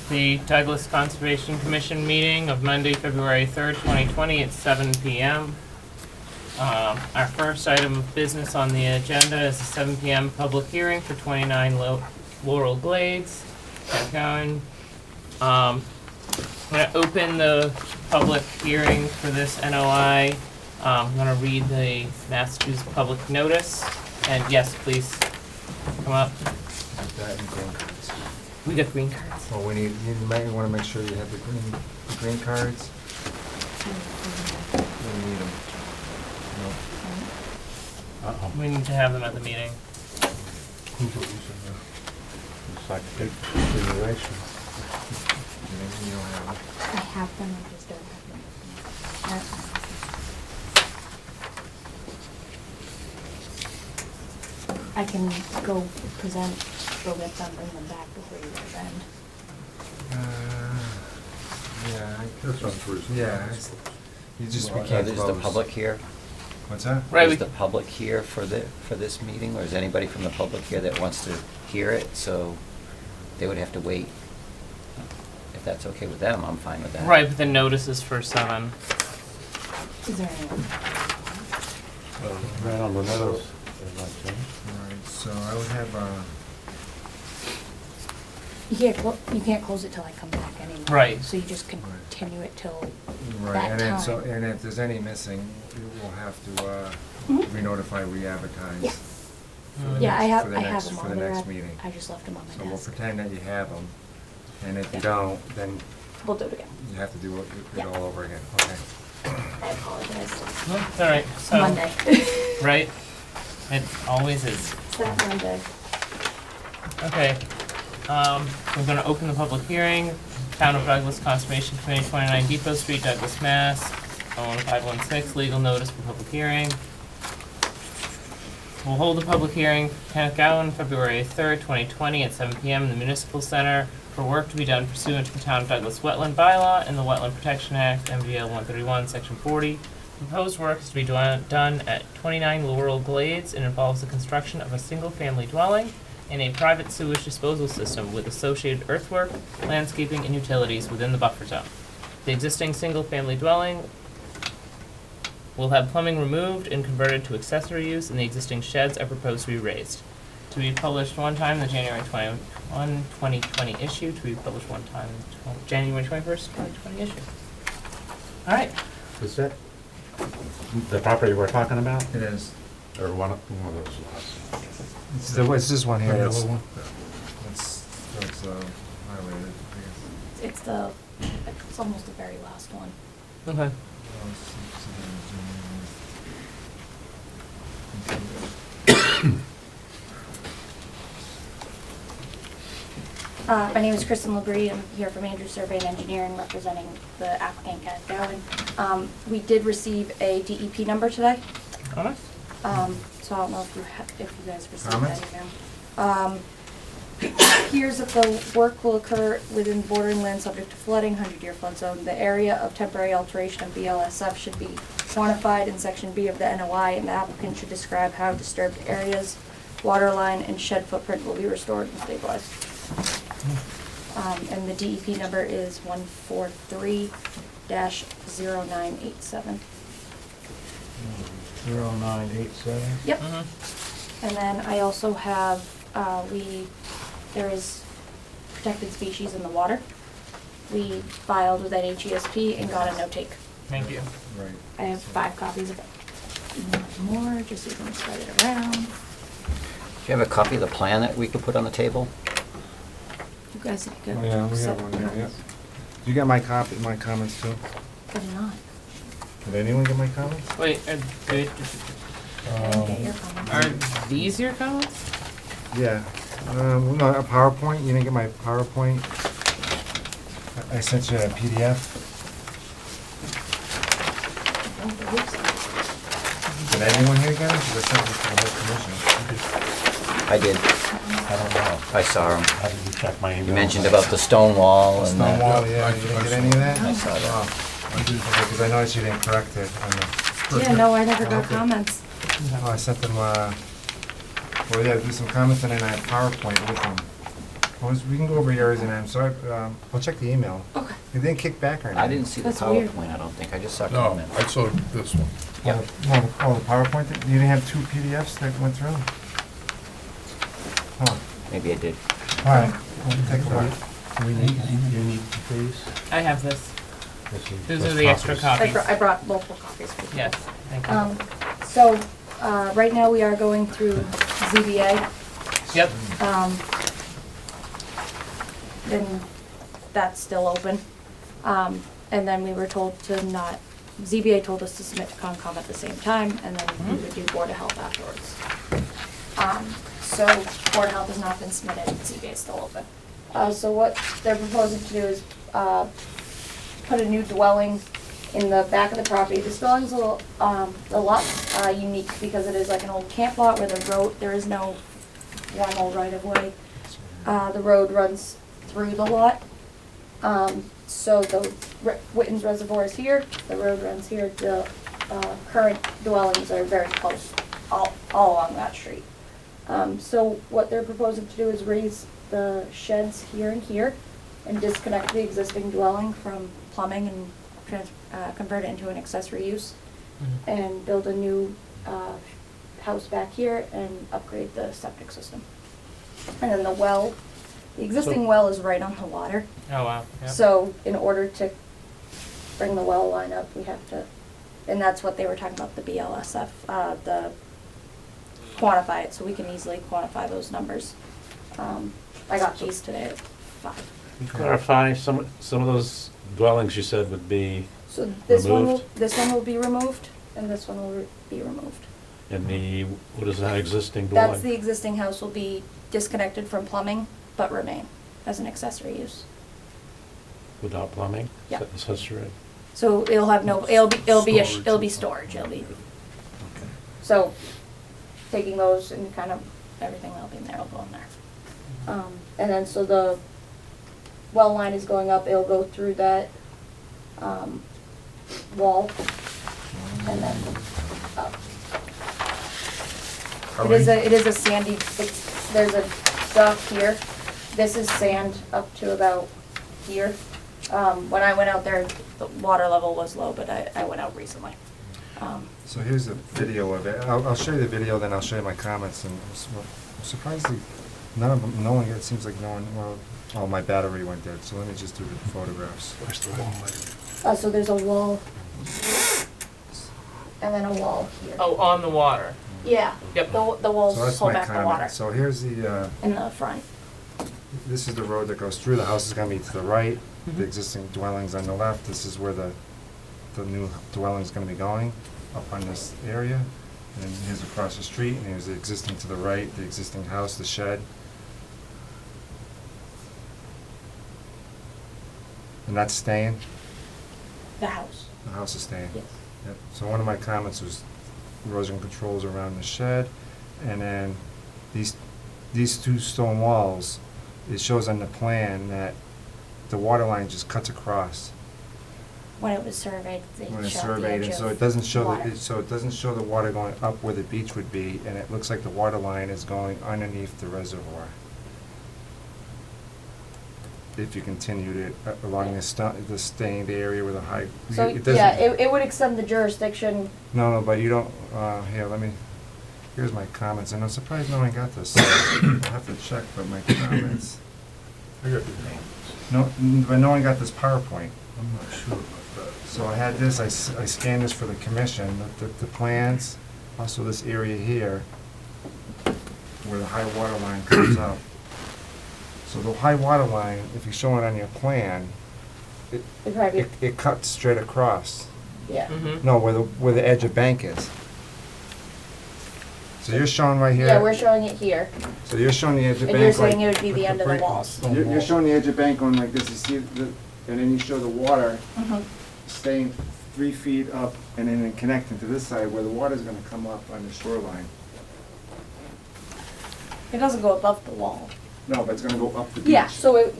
The Douglas Conservation Commission meeting of Monday, February 3rd, 2020 at 7 p.m. Our first item of business on the agenda is a 7 p.m. public hearing for 29 Laurel Glades. GOUIN. I'm going to open the public hearing for this NOI. I'm going to read the Massachusetts public notice. And yes, please come up. We got green cards. Well, you might want to make sure you have the green cards. We need them. We need to have them at the meeting. It's like big continuation. You don't have them. I have them, I just don't have them. I can go get them, bring them back before you guys end. Yeah. This one's reasonable. Yeah. You just, we So can't is close. the public here? What's that? Right. Is the public here for this meeting, or is anybody from the public here that wants to hear it? So they would have to wait. If that's okay with them, I'm fine with that. Right, but the notice is for 7. Is there anyone? Right on the nose. Alright, so I would have, You can't close it till I come back anyway. Right. So you just continue it till right, that and then, so, time. and if there's any missing, we'll have to, Mhm. re-notify, re-advertise. Yeah. for the Yeah, I next- have for the them next- all. For the They're next at- meeting. I just left them on So my we'll desk. pretend that you have them, and if you Yeah. don't, then We'll do it again. you have to do it Yeah. all over again, okay? I apologize. It's all right. So, Monday. right? It always is. It's that Monday. Okay. We're going to open the public hearing. Town of Douglas Conservation Committee, 29 Depot Street, Douglas, Mass. 01516, legal notice for public hearing. We'll hold the public hearing for Kenneth GOUIN, February 3rd, 2020 at 7 p.m. in the Municipal Center for work to be done pursuant to the Town of Douglas Wetland Bylaw and the Wetland Protection Act, MGL 131, Section 40. Proposed work is to be done at 29 Laurel Glades and involves the construction of a single-family dwelling and a private sewage disposal system with associated earthwork, landscaping, and utilities within the buffer zone. The existing single-family dwelling will have plumbing removed and converted to accessory use, and the existing sheds are proposed to be raised. To be published one time in the January 21, 2020 issue, to be published one time in the January 21st, 2020 issue. All right. Is that the property we're talking about? It is. Or one of those lots? It's this one here, The that's, yellow one? it's highlighted, I It's almost the very last one. Okay. My name is Kristen Labrie. I'm here from Andrews Survey and Engineering, representing the applicant Kenneth GOUIN. We did receive a DEP number today. Oh, nice. So I don't know if you guys received Comments? that email. Appears that the work will occur within bordering land subject to flooding, 100-year flood zone. The area of temporary alteration of BLSF should be quantified in section B of the NOI, and the applicant should describe how disturbed areas, water line, and shed footprint will be restored and stabilized. And the DEP number is 143-0987. 0987? Yep. Mm-hmm. And then I also have, there is protected species in the water. We filed with NHESP and got a no-take. Thank you. Right. I have 5 copies of it. More, just so you can spread it around. Do you have a copy of the plan that we could put on the table? You guys could. Oh, yeah, we have one there, yeah. Do you get my comments too? I did not. Did anyone get my comments? Wait, I didn't get your comments. are these your comments? Yeah. No, a PowerPoint, you didn't get my PowerPoint? I sent you a PDF. I don't believe so. Did anyone here get it? Because I sent it to the whole commission. I did. I don't know. I saw them. How did you check my email? You mentioned about the stone wall and Stone that. wall, yeah, you didn't get any of that? I saw that. Oh, because I noticed you didn't correct it on the. Yeah, no, I never got Okay. comments. Oh, I sent them, well, yeah, do some comments and then I have PowerPoint with them. we can go over yours and I'm sorry, I'll check the email. Okay. It didn't kick back or anything. I didn't see the That's weird. PowerPoint, I don't think, I just saw No, comments. I saw this one. Yeah. Oh, the PowerPoint, you didn't have two PDFs that went through? Huh, Maybe I did. all right, we'll take a look. You need these? I have this. Those are Those the extra copies. copies. I brought multiple copies. for you. Yes, thank you. So, right now we are going through ZBA. Yep, Then that's still open. And then we were told to not, ZBA told us to submit to Concom at the same time, and then we would do Board of Health afterwards. So Board of Health has not been submitted, ZBA is still open. So what they're proposing to do is, put a new dwelling in the back of the property. This dwelling's a lot unique because it is like an old camp lot where the road, there is no formal right-of-way. The road runs through the lot. So the Whitin's Reservoir is here, the road runs here, the current dwellings are very close, all along that street. So what they're proposing to do is raise the sheds here and here and disconnect the existing dwelling from plumbing and convert it into an accessory use and build a new house back here and upgrade the septic system. And then the well, the existing well is right on the water. oh wow, yep. So in order to bring the well line up, we have to, and that's what they were talking about, the BLSF, the quantify it, so we can easily quantify those numbers. I got these today at 5. Clarify, some of those dwellings you said would be, So this one will, Removed? this one will be removed, and this one will be removed. in the, what is that, existing dwelling? That's the existing house will be disconnected from plumbing, but remain as an accessory use. Without plumbing? Yeah. Accessory? So it'll have no, it'll be storage, so taking those and kind of everything that'll be in there will go in there. And then so the well line is going up, it'll go through that, wall and then up. It is a sandy, there's a dock here. This is sand up to about here. When I went out there, the water level was low, but I went out recently. So here's the video of it. I'll show you the video, then I'll show you my comments, and I'm surprised none of them, no one, it seems like no one, well, oh, my battery went dead, so let me just do the photographs. Where's the wall? So there's a wall, and then a wall here. Oh, on the water. Yeah. Yep. The So walls that's hold my back the water comment. So here's the, in the front. this is the road that goes through. The house is gonna be to the right, Mhm. the existing dwelling's on the left. This is where the new dwelling's gonna be going, up on this area. And here's across the street, and here's the existing to the right, the existing house, the shed. And that's staying? The house. The house is staying? Yes. Yep. So one of my comments was erosion controls around the shed, and then these two stone walls, it shows on the plan that the water line just cuts across When it was surveyed, they when it's showed the surveyed, edge and so of it doesn't show water. so it doesn't show the water going up where the beach would be, and it looks like the water line is going underneath the reservoir. If you continued it along the stained area with a high. So, it doesn't- yeah, it would extend the jurisdiction. No, but you don't, here, here's my comments, and I'm surprised no one got this. I'll have to check, but my comments, I got your names. but no one got this PowerPoint. I'm not sure about that. So I had this, I scanned this for the commission, the plans, also this area here, where the high water line comes up. So the high water line, if you show it on your plan, It'd probably be, it cuts straight across. yeah. Mm-hmm. No, where the edge of bank is. So you're showing right here. Yeah, we're showing it here. So you're showing the edge of And bank. you're saying like- it would be the end of the walls. You're showing the edge of bank going like this, you see, and then you show the water Mhm. staying 3 feet up and then connecting to this side where the water's gonna come up on the shoreline. It doesn't go above the wall. No, but it's gonna go up the beach.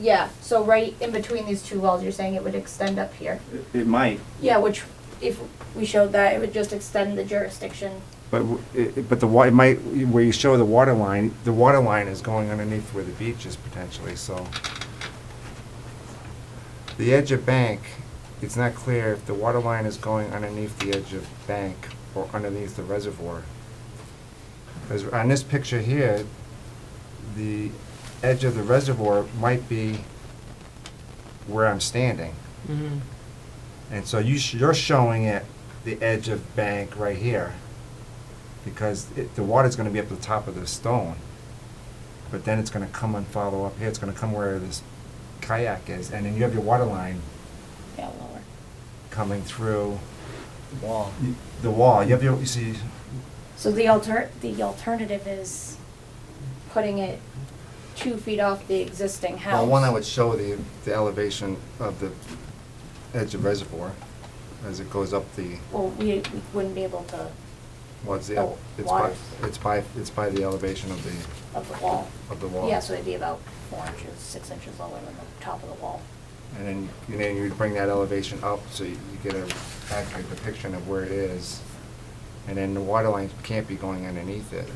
Yeah, so right in between these two walls, you're saying it would extend up here. It might. Yeah, which, if we showed that, it would just extend the jurisdiction but it might, where you show the water line is going underneath where the beach is potentially, so. The edge of bank, it's not clear if the water line is going underneath the edge of bank or underneath the reservoir. Because on this picture here, the edge of the reservoir might be where I'm standing. Mm-hmm. And so you're showing it, the edge of bank right here, because the water's gonna be up the top of the stone. But then it's gonna come and follow up here, it's gonna come where this kayak is, and then you have your water line Yeah, lower. coming through Wall. the wall. You see, So the alternative is putting it 2 feet off the existing house. well, one I would show the elevation of the edge of reservoir as it goes up the, Well, we wouldn't be able to, what's the, Oh, it's waters. it's by the elevation of of the wall. the wall. Yeah, so it'd be about 4 inches, 6 inches lower than the top of the wall. And then you bring that elevation up so you get a accurate depiction of where it is. And then the water line can't be going underneath it.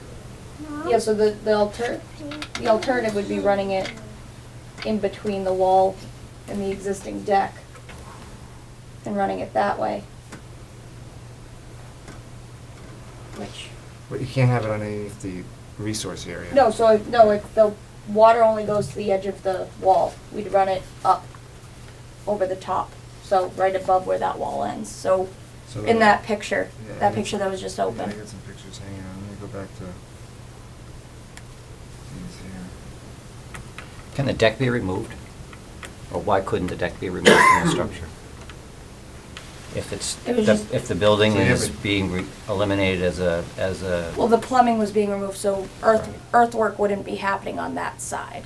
Yeah, so the alternative would be running it in between the wall and the existing deck and running it that way. Which, But you can't have it underneath the resource area. no, so if the water only goes to the edge of the wall, we'd run it up over the top, so right above where that wall ends. So So in that picture, Yeah, I that got picture some- that was just Yeah, open. I got some pictures hanging on. Let me go back to these here. Can the deck be removed? Or why couldn't the deck be removed from the structure? If It was just- if the building So you is have a- being eliminated as a, Well, the plumbing was being removed, so earthwork wouldn't be happening on that side.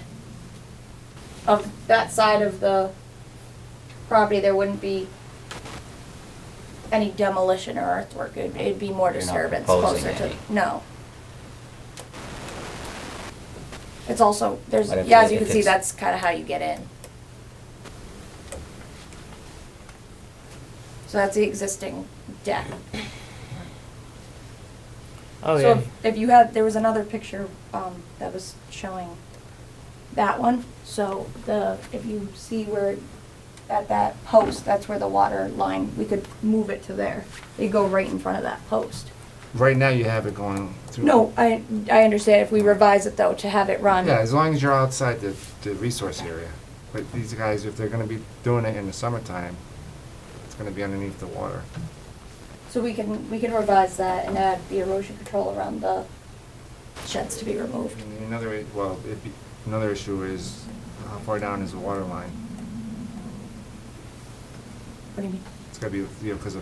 Of that side of the property, there wouldn't be any demolition or earthwork. It'd be more You're not disturbance proposing closer to, any. no. It's also, there's, But if- yeah, as you if can see, it's- that's kinda how you get in. So that's the existing deck. Oh, So yeah. if you had, there was another picture, that was showing that one, so if you see where, at that post, that's where the water line, we could move it to there. They go right in front of that post. Right now you have it going through. No, I understand if we revise it though, to have it run. Yeah, as long as you're outside the resource area. But these guys, if they're gonna be doing it in the summertime, it's gonna be underneath the water. So we can revise that and add the erosion control around the sheds to be removed. And another issue is how far down is the water line? What do you mean? It's gotta be, you know, because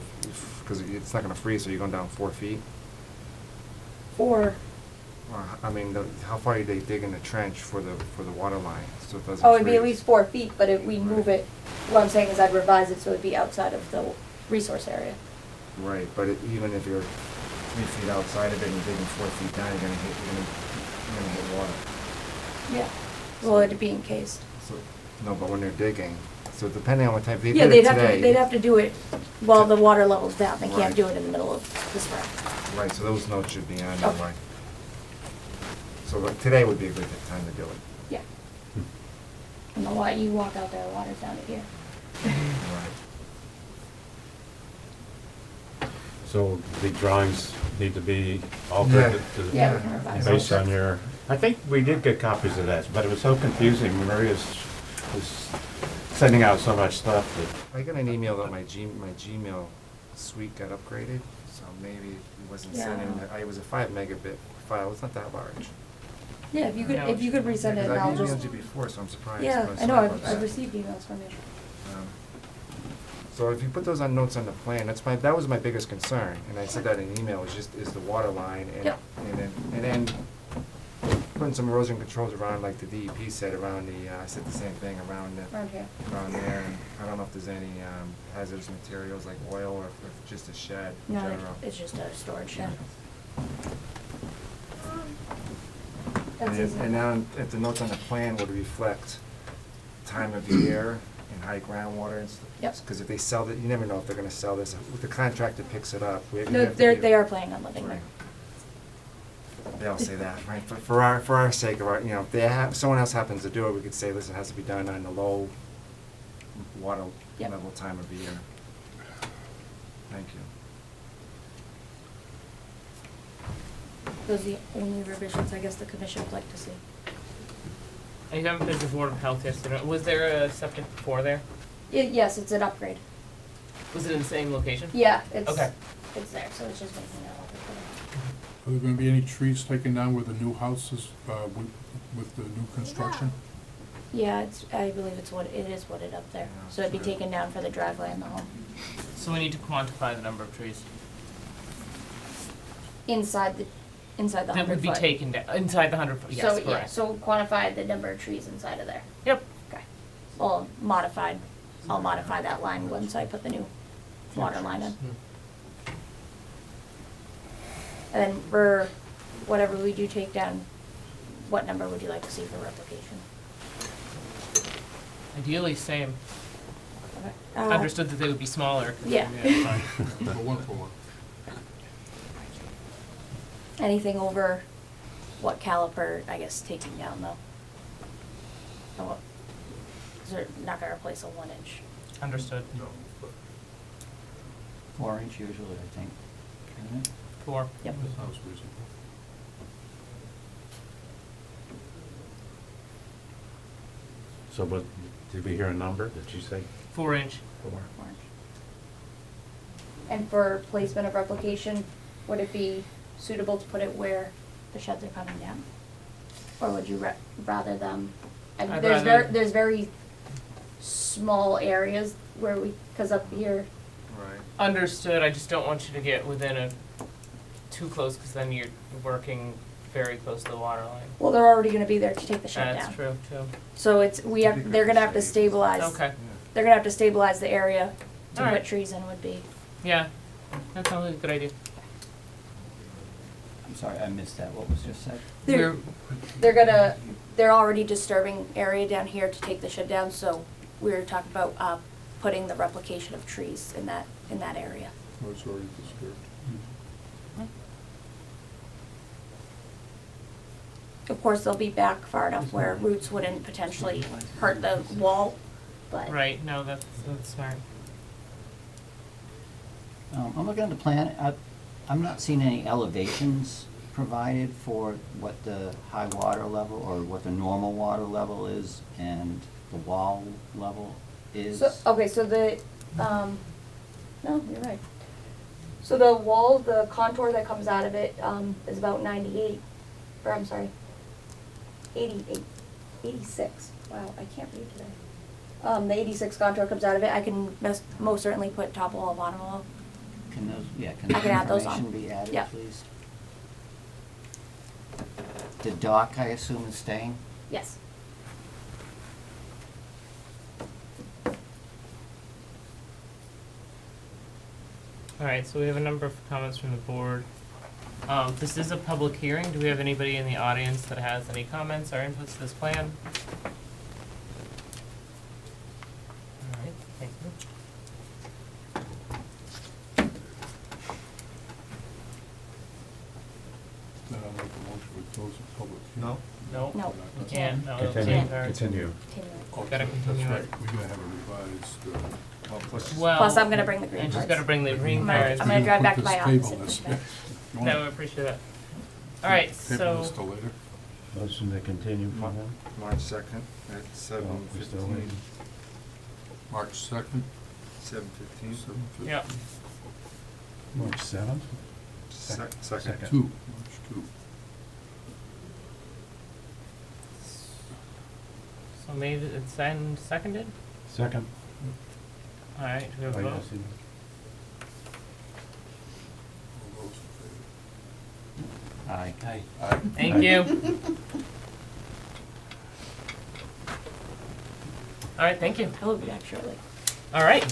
it's not gonna freeze, so you're going down 4 feet. Or, Or, I mean, how far are they digging the trench for the water line, so it doesn't oh, it'd be at freeze? least 4 feet, but if we move it, what I'm saying is I'd revise it so it'd be outside of the resource area. Right, but even if you're 3 feet outside of it and you're digging 4 feet down, you're gonna hit water. Yeah. Well, it'd be encased. So, no, but when they're digging, so depending on what type, they Yeah, did it they'd have today. to do it while the water level's down. They can't Right. do it in the middle of the spring. Right, so those notes should be on Okay. anyway. So like, today would be a good time to do it. Yeah. And the water, you walk out there, the water's down to here. Right. So the drawings need to be altered to- Yeah, we can revise based those. on your, I think we did get copies of that, but it was so confusing. Maria was sending out so much stuff that, I got an email that my Gmail suite got upgraded, so maybe it wasn't Yeah. sending, it was a 5 megabit file, it's not that large. Yeah, if you could resend it, and I'll I've just. emailed you before, so I'm surprised. Yeah, I'm I know, sorry about I've that. received emails from you. Um, So if you put those on notes on the plan, that was my biggest concern, and I said that in email, is the water line, and, Yep. and then putting some erosion controls around, like the DEP said, around I said the same thing, around here. there, and I don't know if there's any hazardous materials like oil, or if just a shed in No, general. it's just a storage shed. And That's then- easy. and now, if the notes on the plan would reflect time of year and high groundwater and stuff. Yep. Because if they sell it, you never know if they're gonna sell this, if the contractor picks it up. No, they are planning on living there. Right. they all say that, right? But for our sake of our, you know, if if someone else happens to do it, we could say, listen, it has to be done on the low water Yep. level time of the year. Thank you. Those are the only revisions I guess the commission would like to see. You haven't been to Board of Health yesterday. Was there a septic before there? Yes, it's an upgrade. Was it in the same location? Yeah, it's, Okay. it's there, so it's just making that upgrade. Are there gonna be any trees taken down where the new house is, with the new construction? Yeah, I believe it is wooded up there, so it'd be taken down for the driveway and the home. So we need to quantify the number of trees Inside the 100 foot. that would be taken down, inside the 100 foot, yes, So, correct. yeah, so quantify the number of trees inside of there. Yep. Okay. Well, I'll modify that line once I put the new water line in. And then for whatever we do take down, what number would you like to see for replication? Ideally, same. Okay. Understood that they would be smaller. 'cause- Yeah. fine. For one. Anything over what caliper, I guess, taking down though? And what, cause they're not gonna replace a 1 inch. Understood. No, but 4-inch usually, I think, isn't it? 4. Yep. that sounds reasonable. So, but, did we hear a number, did you say? 4 inch. 4? 4 inch. And for placement of replication, would it be suitable to put it where the sheds are coming down? Or would you rather them, and I'd there's rather- there's very small areas where cause up here, Right. Understood, I just don't want you to get within too close, because then you're working very close to the water line. well, they're already gonna be there to take the shed down. That's true, too. So they're gonna have to stabilize. Okay, They're gonna have to stabilize the area to Alright. put trees in would be. yeah, that sounds like a good idea. I'm sorry, I missed that. What was just said? They're already disturbing area down here to take the shed down, so we were talking about, putting the replication of trees in that area. Oh, it's already disturbed. Of course, they'll be back far enough where roots wouldn't potentially hurt the wall, but. Right, no, that's smart. I'm looking at the plan. I'm not seeing any elevations provided for what the high water level or what the normal water level is and the wall level is. So, okay, so no, you're right. So the wall, the contour that comes out of it, is about 86. Wow, I can't read today. The 86 contour comes out of it. I can most certainly put top wall of envelope. Can those, yeah, can I that can add those on. information be added, Yeah. please? The dock, I assume, is staying? Yes. All right, so we have a number of comments from the board. This is a public hearing. Do we have anybody in the audience that has any comments or inputs to this plan? All right, thank you. Then I'll make a motion to close the public hearing. No? No, No. you can't. No, it'll Continue, change our- continue. Oh, Gotta continue That's it. right, we're gonna have a revised, Well, plus, Well, Plus, I'm gonna bring the green and she's cards. gotta bring the green I'm gonna- cards. I'm gonna drive back to put my this office table and this- put that. You wanna No, I appreciate that. All right, Table this so, till later? Motion to continue for now? March 2nd at we're still 7:15. waiting. March 2nd, 7:15. 7:15. yeah, March 7th? Second. 2, March 2. so maybe it's seconded? Second. All right, do we have a Oh, vote? yes, you- All those in favor? Aye. Aye. Thank you. All right, thank you. I will be back shortly. All right.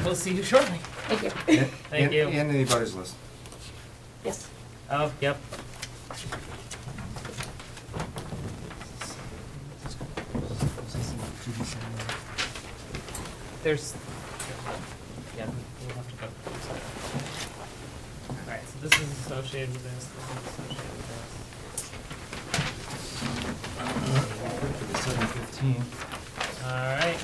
We'll see you shortly. Thank you. Thank you. And the butters list. Yes. Oh, yep. There's, yeah, we'll have to go. All right, so this is associated with this is associated with For the 7:15. this. Alright.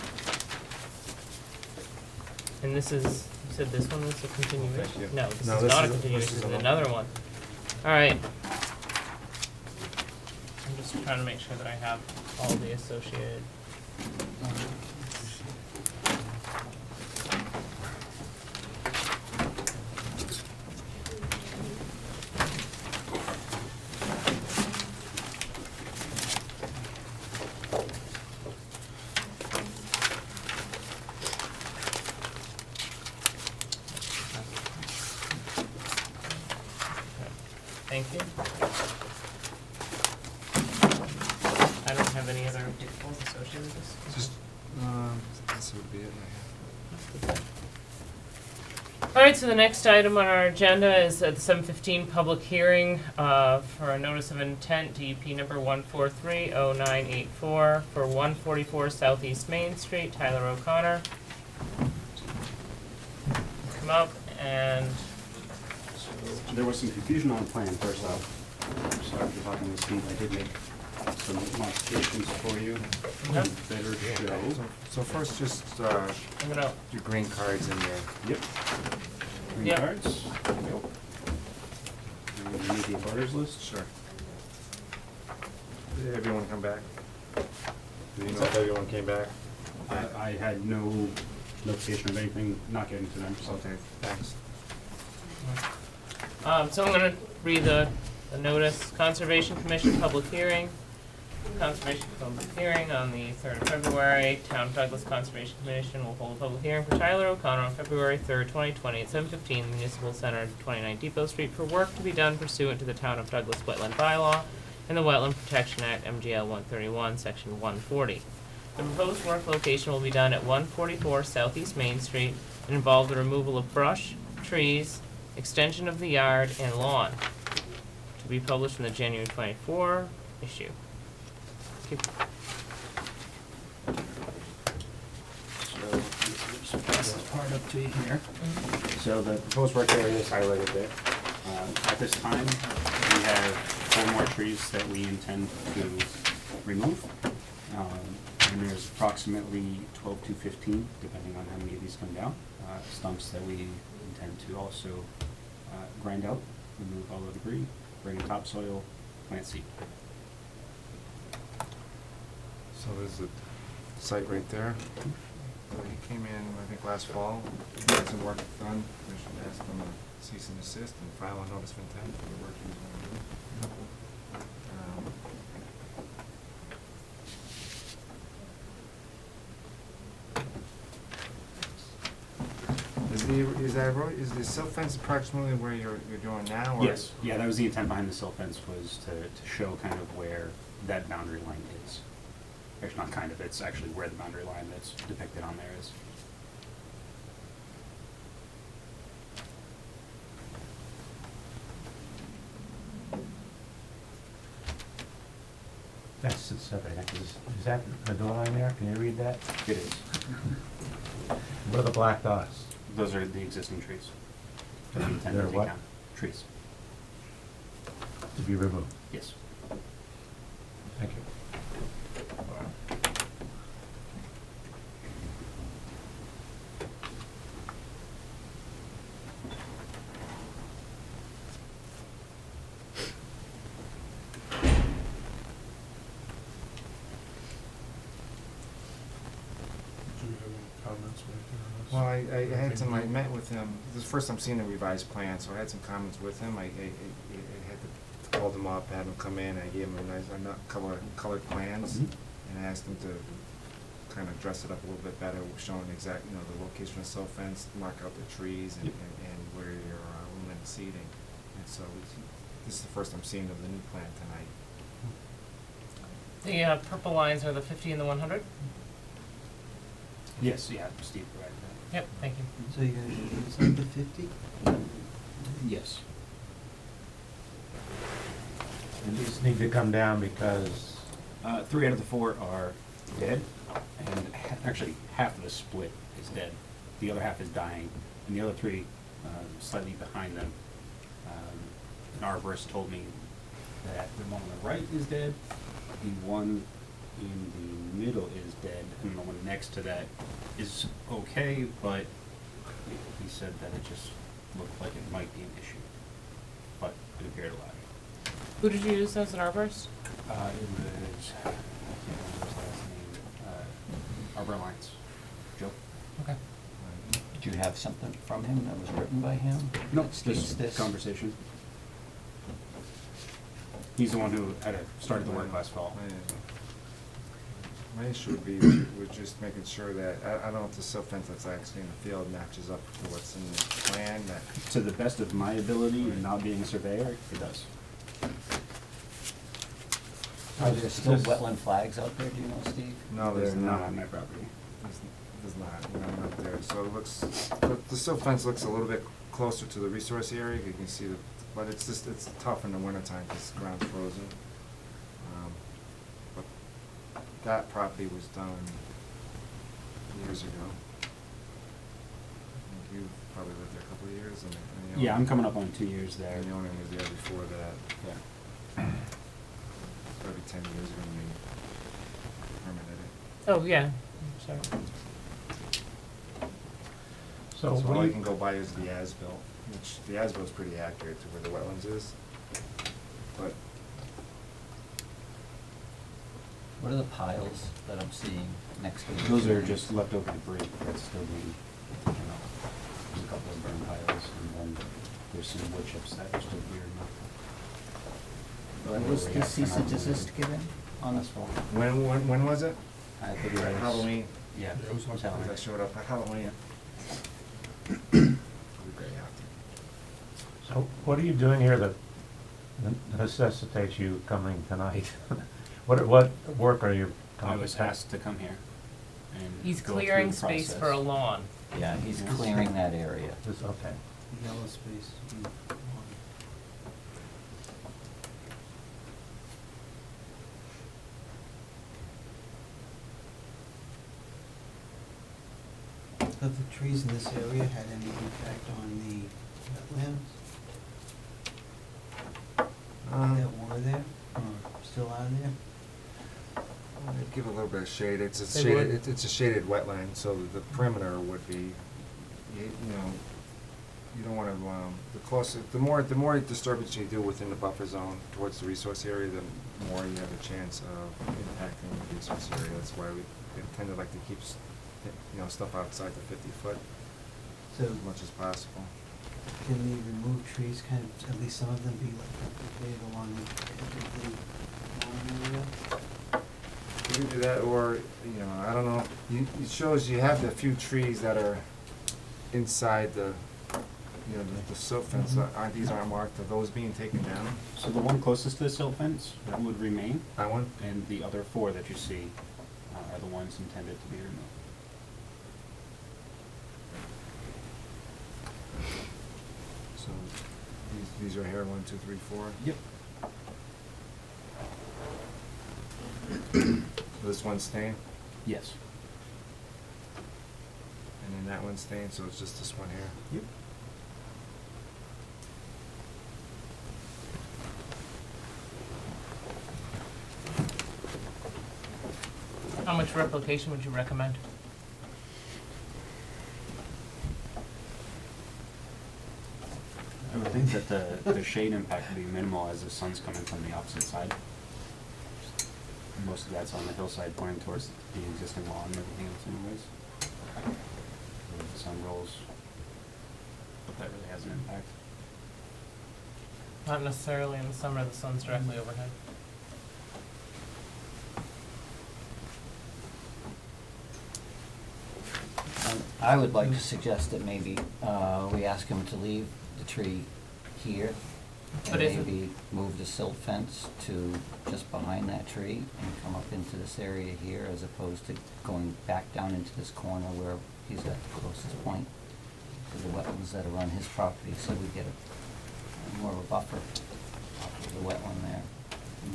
And this is, you said this one was a continuation? Yeah. No, this No, is this not a is a- continuation, this this is is a- another one. Alright. I'm just trying to make sure that I have all the associated. Thank you. I don't have any other pitfalls associated with this. Just, this would be it. Alright, so the next item on our agenda is at the 7:15 public hearing for a notice of intent, DEP number 1430984 for 144 Southeast Main Street, Tyler O'Connor. Come up and, There was some confusion on the plan first off. So after talking with Steve, I did make some modifications for you. Yep. Better show. So first, just I'm gonna, your green cards in there. Yep. Green Yep. cards. Yep. And we need the abutters list. Sure. Did everyone come back? Do you know if everyone came back? I had no notification of anything not getting to them, so. Okay, thanks. so I'm gonna read the notice. Conservation Commission public hearing. Conservation public hearing on the 3rd of February. Town of Douglas Conservation Commission will hold a public hearing for Tyler O'Connor on February 3rd, 2020 at 7:15 Municipal Center, 29 Depot Street, for work to be done pursuant to the Town of Douglas Wetland Bylaw and the Wetland Protection Act, MGL 131, Section 140. The proposed work location will be done at 144 Southeast Main Street and involve the removal of brush, trees, extension of the yard, and lawn. To be published in the January 24 issue. Thank you. So, just pass this part up to you here. So the proposed work area is highlighted there. At this time, we have 4 more trees that we intend to remove. And there's approximately 12 to 15, depending on how many of these come down, stumps that we intend to also grind out, remove all the debris, bring in topsoil, plant seed. So there's the site right there. He came in, I think, last fall, had some work done. We should ask him to cease and desist and file a notice of intent for the work he was gonna do. Is the silt fence approximately where you're doing now? Or? Yes, yeah, that was the intent behind the silt fence, was to show kind of where that boundary line is. Actually, not kind of, it's actually where the boundary line that's depicted on there is. That's the septic. Is that the door line there? Can you read that? It is. What are the black dots? Those are the existing trees. That we intend to They're take what? down. Trees, To be removed. yes. Thank you. Do you have any comments or anything on this? Well, I had some, I met with him, this is the first I'm seeing the revised plan, so I had some comments with him. I had to call him up, had him come in, I gave him a nice, colored plans, Mhm. and I asked him to kind of dress it up a little bit better, showing exact, the location of the silt fence, mark out the trees and, Yep. and where your aluminum seating. And so this is the first I'm seeing of the new plan tonight. The purple lines are the 50 and the 100? Yes, yeah, Steve provided that. Yep, thank you. So you're gonna use up to 50? Yes. And these need to come down because 3 out of the 4 are dead, and actually half of the split is dead. The other half is dying, and the other 3, slightly behind them, An arborist told me that the one on the right is dead, the one in the middle is dead, and the one next to that is okay, but he said that it just looked like it might be an issue, but it appeared alive. Who did you use as an arborist? It was, I can't remember his last name, Arbor Alliance, Joe. Okay. Do you have something from him that was written by him? Nope, that states just this? conversation. He's the one who had started the work last fall. My issue would be with just making sure that, I don't know if the silt fence that's actually in the field matches up to what's in the plan, that, To the best of my ability and not being a surveyor, it does. Are there still wetland flags out there, do you know, Steve? no, there's They're not not. on my property. There's not, not there. So it looks, the silt fence looks a little bit closer to the resource area, you can see the, but it's just, it's tough in the wintertime because the ground's frozen. But that property was done years ago. I think you probably lived there a couple of years, and the Yeah, owner- I'm coming up on 2 years there. And the owner was there before that. Yeah. Probably 10 years ago when they permitted it. Oh, yeah, sorry. So all you can go by is the as-built, which the as-built is pretty accurate to where the wetlands is. But What are the piles that I'm seeing next to it? Those are just leftover debris that's still being taken out. There's a couple of burn piles, and then there's some wood chips that are still here. When was the cease and desist given on this one? when was it? I think It it was- was. Halloween. Yeah. It was like- Halloween. That showed up at Halloween. So what are you doing here that necessitates you coming tonight? What work are you? I was asked to come here and He's go through clearing the space for a process. lawn. Yeah, he's clearing that area. Okay. Yellow space. Have the trees in this area had any impact on the wetlands that were there, or still are there? They give a little bit of shade. It's a They shaded, would. it's a shaded wetland, so the perimeter would be, you know, you don't want to, the closer, the more disturbance you do within the buffer zone towards the resource area, the more you have a chance of impacting the resource area. That's why we tend to like to keep, you know, stuff outside the 50-foot So as much as possible. can the removed trees, kind of, at least some of them be like replicated along the lawn area? You can do that, or, you know, I don't know, it shows you have the few trees that are inside the, you know, the silt fence, these aren't marked, are those being taken down? So the one closest to the silt fence would remain, That one? and the other 4 that you see are the ones intended to be removed. So, these are here, 1, 2, 3, 4. Yep. This one's staying, Yes. and then that one's staying, so it's just this one here. Yep. How much replication would you recommend? I would think that the shade impact would be minimal as the sun's coming from the opposite side. Most of that's on the hillside pointing towards the existing lawn and everything else anyways. When the sun rolls, but that really has an impact. Not necessarily in the summer, the sun's directly overhead. I would like to suggest that maybe we ask him to leave the tree here But and isn't- maybe move the silt fence to just behind that tree and come up into this area here as opposed to going back down into this corner where he's at the closest point to the wetlands that are on his property, so we get a more of a buffer off of the wetland there.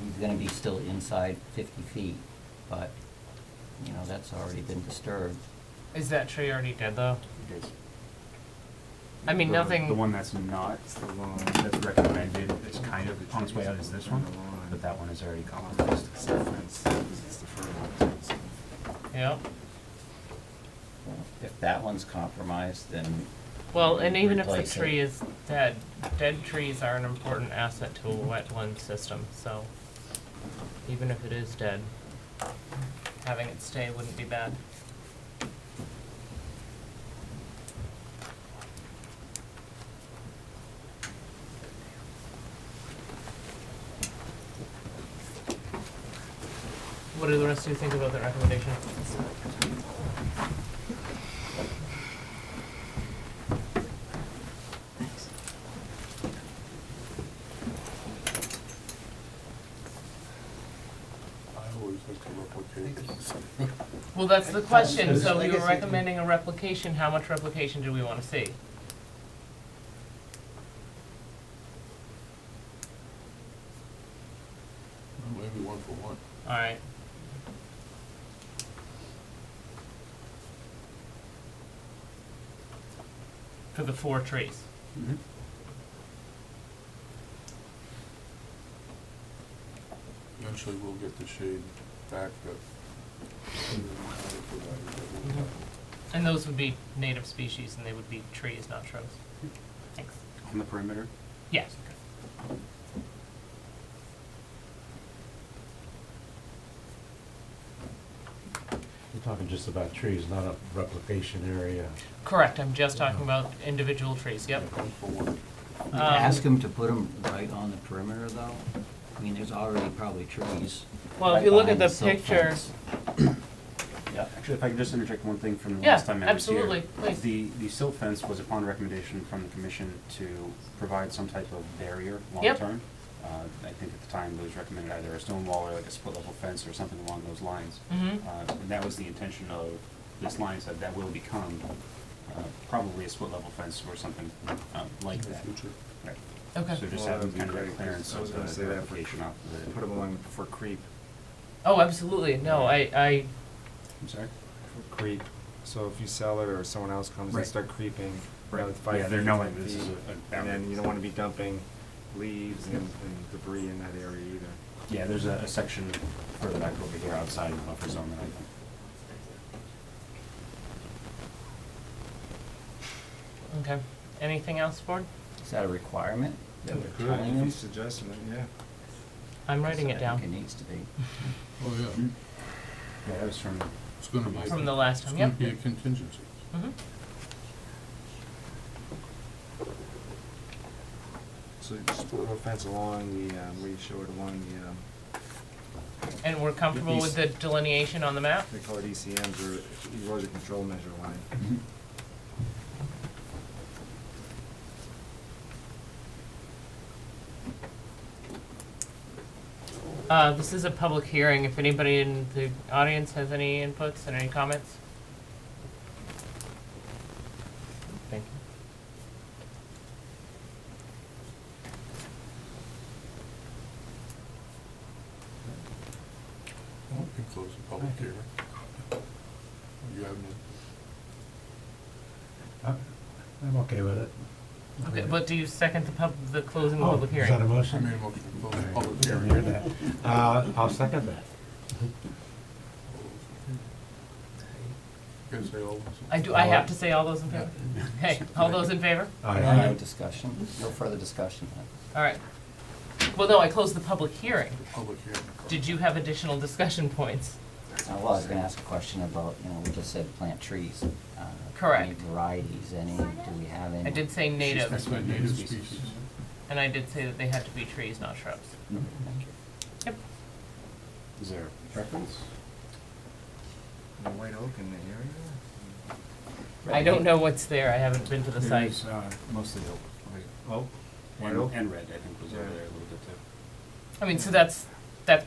He's gonna be still inside 50 feet, but, you know, that's already been disturbed. Is that tree already dead though? It is. I mean, The nothing, one that's not, that's recommended, it's kind of on its way out is this one, but that one is already compromised. It's the fence, it's the fertilizer. yeah. If that one's compromised, then Well, and even if the Replace it. tree is dead trees are an important asset to a wetland system, so even if it is dead, having it stay wouldn't be bad. What do the rest of you think about that recommendation? I always like to replicate. Well, that's the question, so I we guess were you- recommending a replication, how much replication do we wanna see? Well, maybe 1 for 1. Alright. For the 4 trees. Mhm. Eventually we'll get the shade back that. And those would be native species and they would be trees, not shrubs. Thanks. On the perimeter, Yes. You're talking just about trees, not a replication area. Correct, I'm just talking about individual trees, yep. 1 for 1. ask them to put them right on the perimeter though. I mean, there's already probably trees. Well, if right you look at behind the silt picture, fence. yeah, actually, if I could just interject one thing from the Yeah, last time I was here. absolutely, please. The silt fence was upon recommendation from the commission to provide some type of barrier Yep. long-term. I think at the time it was recommended either a stone wall or like a split-level fence or something along those lines. Mhm. And that was the intention of this line, said that will become probably a split-level fence or something like In the that. future. Right. okay. So just Well, having that'd be kind of great, a 'cause clearance I was of gonna the say that replication off of Put the. them along for creep, Oh, absolutely, no, I, I'm sorry? for creep. So if you sell it or someone else comes, they Right. start creeping. Right. with 5 Yeah, they're feet, knowing 10 this is feet, a And boundary. then you don't wanna be dumping leaves and debris in that area either. Yeah, there's a section further back over here outside of the buffer zone that I think. okay. Anything else, board? Is that a requirement? Yeah, That they we're could, tying if them? he's suggesting it, yeah. I'm writing it I down. think it needs to be. Oh, yeah. Yeah, that was from. It's gonna be. From the last time, It's yep. gonna be a contingency. Mhm. So you just put a little fence along the, where you show it along the, And we're comfortable with the delineation on the map? they call it ECMs or erosion control measure line. This is a public hearing. If anybody in the audience has any inputs and any comments? Thank you. We can close the public hearing. You have no. I'm okay with it. Okay, but do you second the closing the Oh, public is that a hearing? I motion? made a motion to close the public Didn't hearing. hear that. I'll second that. You gotta say all this. I have to say all those in favor? Okay, all those in favor? No discussion, no further discussion. All right. Well, no, I closed the public hearing. Public hearing. Did you have additional discussion points? Well, I was gonna ask a question about, we just said plant trees. Correct. Any varieties, do we have any? I did say native, That's my native species. and I did say that they had to be trees, not shrubs. No, thank you. Yep. Is there a preference? The white oak in the area? I don't know what's there. I haven't been to the site. There's, mostly oak. Oak? White And, oak? and red, I think, was over Yeah. there a little bit too. I mean, so that's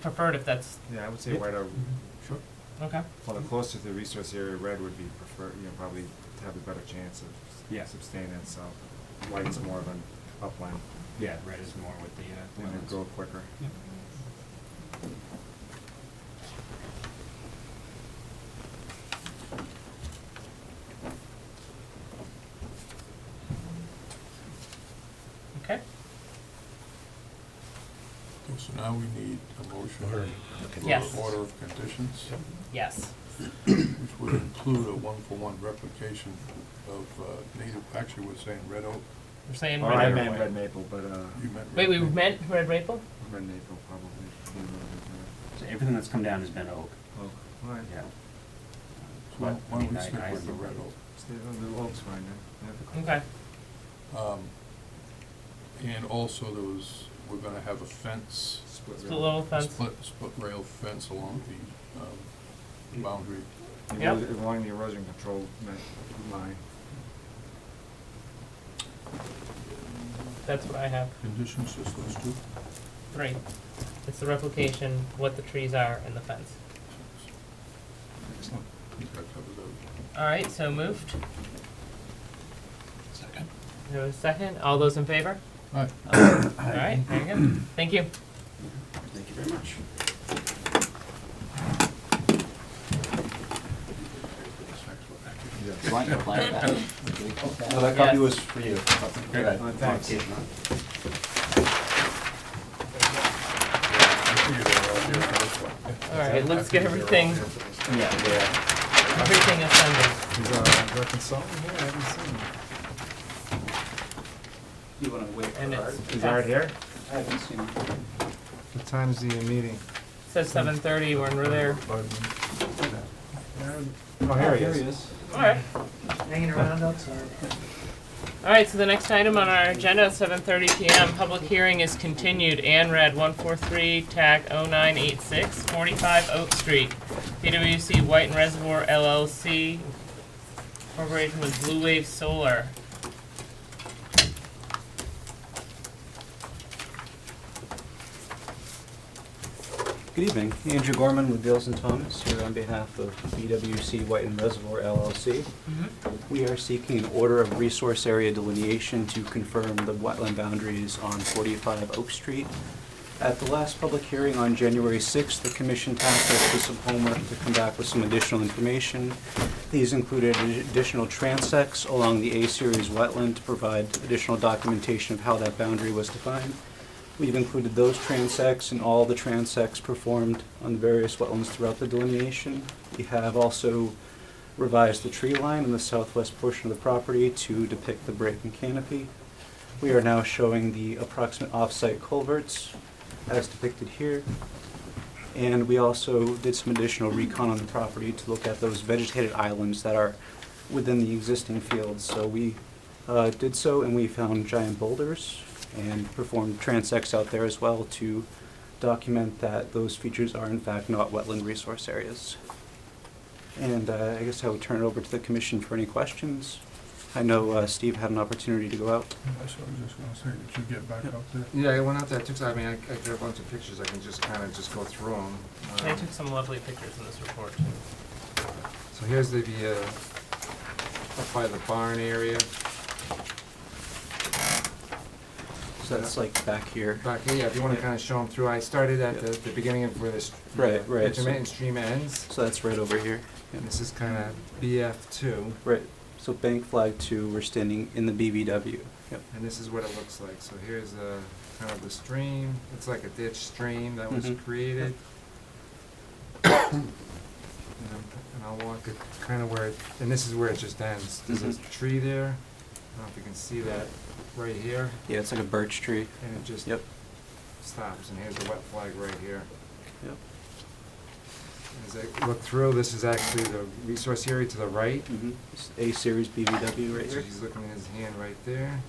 preferred if that's, Yeah, I would say Yeah. white oak. Sure. okay. Well, the closer to the resource area, red would be preferred, probably have a better chance of Yeah. sustaining itself. White's more of an upland, Yeah, red is more with the, and it'd wetlands. grow quicker. Yep. now we need a motion for Yes. order of conditions, Yes. which would include a one-for-one replication of native, actually, we're saying red oak. We're saying Or red I or meant white. red maple, but, You meant Wait, red we maple. meant red maple? red maple probably. So everything that's come down has been oak. Oh, all right. Yeah. So But, why don't we I stick mean, with the red oak? Stay on the oak's fine then. Yeah. Okay. And also we're gonna have a fence, Split Split rail. little fence. split rail fence along the boundary. Yep. Along the erosion control line. That's what I have. Conditions, just those two? 3. It's the replication, what the trees are, and the fence. Excellent. I think that covers everything. All right, so moved. Second. There was a second. All those in favor? All right. All right, there you go. Thank you. Thank you very much. Yes. You want your plan back? No, that copy copy was was for you. Great. Thanks. All right, let's get everything assembled. Is our consultant here? I haven't seen him. You wanna wait And for Art? it's Is Art here? I haven't seen him. What time's the meeting? says 7:30 when we're there. Oh, here he is. All right. Hanging around outside. All right, so the next item on our agenda at 7:30 PM, public hearing is continued. ANRAD 143, TAC 0986, 45 Oak Street. PwC White and Reservoir LLC, incorporation with BLUEWAVE Solar. Good evening, Andrew Gorman with Beals and Thomas here on behalf of BWC White and Reservoir LLC. We are seeking an order of resource area delineation to confirm the wetland boundaries on 45 Oak Street. At the last public hearing on January 6th, the commission tasked us with some homework to come back with some additional information. These included additional transects along the A-series wetland to provide additional documentation of how that boundary was defined. We've included those transects and all the transects performed on the various wetlands throughout the delineation. We have also revised the tree line in the southwest portion of the property to depict the break and canopy. We are now showing the approximate off-site culverts as depicted here. And we also did some additional recon on the property to look at those vegetated islands that are within the existing fields. So we did so, and we found giant boulders and performed transects out there as well to document that those features are in fact not wetland resource areas. And I guess I would turn it over to the commission for any questions. I know Steve had an opportunity to go out. That's what I was just gonna say, did you get back out there? Yeah, I went out there, I took, I mean, I got a bunch of pictures, I can just kind of just go through them. They took some lovely pictures in this report too. So here's the, up by the barn area. So that's like back here. Back here, yeah, if you want to Yeah. kind of show them through, I started at Yeah. the beginning of where this Right, right, so- intermittent stream ends. So that's right over here. Yeah. And this is kind of BF2, Right. So bank flag 2, we're standing in the BVW. Yep. and this is what it looks like. So here's kind of the stream. It's like a ditch stream that was Mhm. created. And I'll walk it kind of where, and this is where it just ends. There's a Mhm. tree there. I don't know if you can see that right here, Yeah, it's like a birch tree. and it just Yep. stops. And here's the wet flag right here. Yep. As I look through, this is actually the resource area to the right. Mm-hmm. A-series BVW right So here. he's looking at his hand right there.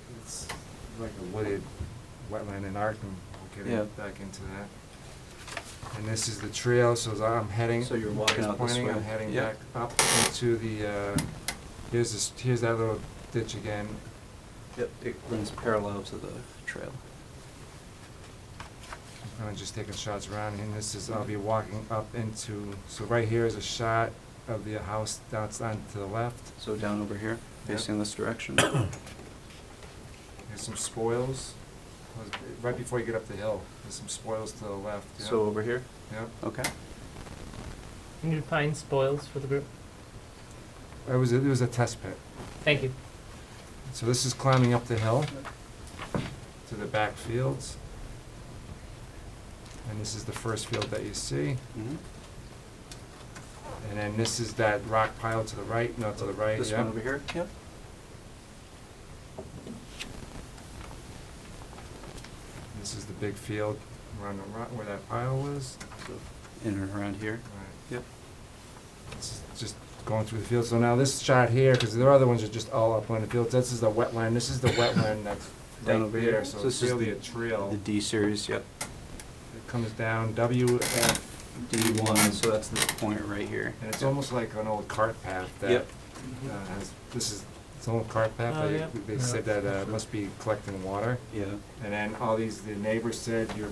And it's like a wooded wetland in Arkham. We'll Yeah. get back into that. And this is the trail, so as I'm heading. So you're walking he's out this pointing, way. I'm heading Yeah. back up into the, here's that little ditch again. Yep, it runs parallel to the trail. I'm kind of just taking shots around, and this is, I'll be walking up into, so right here is a shot of the house that's on to the left. So down over here, Yep. facing this direction. There's some spoils, right before you get up the hill, there's some spoils to the left, yeah. So over here? Yep. Okay. You need to find spoils for the group. It was a test pit. Thank you. So this is climbing up the hill to the back fields. And this is the first field that you see. Mhm. And then this is that rock pile to the right, no, to the right, This yeah. one over here? Yep. This is the big field around the rock where that pile was. So in and around here. Right. Yep. This is just going through the field. So now this shot here, because the other ones are just all up on the field. This is the wetland. This is the wetland that's Down right over here. here. So So it's this is really a trail. The D series, yep. It comes down WF, D1, so that's this point right here. and it's almost like an old cart path that Yep. has. This is it's an old cart path. Oh, They, yeah. they said that must be collecting water. Yeah. And then all these, the neighbors said you're,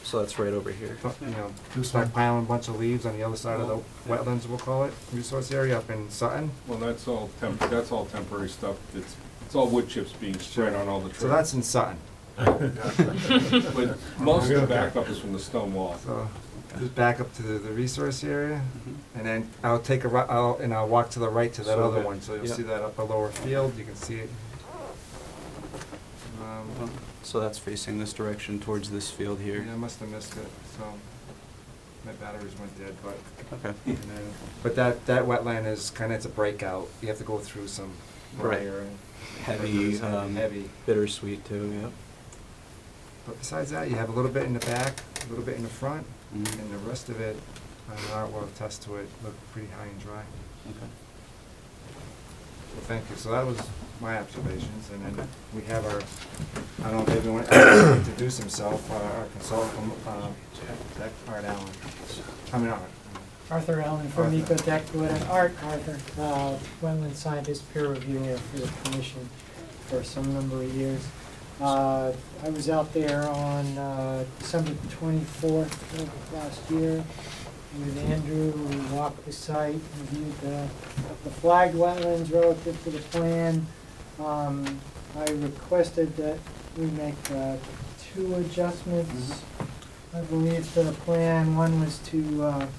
So that's right over here. you know, stockpiling a bunch of leaves on the other side of the wetlands, we'll call it, resource area up in Sutton. Well, that's all temporary stuff. It's all wood chips being spread on all the trails. So that's in Sutton. But most of the backup is from the stone wall. So just back up to the resource area, Mhm. and then I'll take I'll walk to the right to that So other that- one, so you'll yep. see that upper lower field, you can see it. So that's facing this direction towards this field here. Yeah, I must have missed it, so my batteries went dead, but, Okay. and then, but that wetland is kinda, it's a breakout, you have to go through some Right. briar and. Heavy, Heavy. bittersweet too, yep. But besides that, you have a little bit in the back, a little bit in the front, Mhm. and the rest of it, I will attest to it, look pretty high and dry. Okay. Well, thank you. So that was my observations, and then Okay. we have our, I don't know if everyone to introduce himself, our consultant, Art Allen. I mean, Art. Arthur Allen from Arthur. Eco Deckwood, and Art Arthur, wetland scientist, peer reviewer for the commission for some number of years. I was out there on December 24th of last year with Andrew. We walked the site, reviewed the flagged wetlands relative to the plan. I requested that we make 2 adjustments, I believe, to the plan. One was to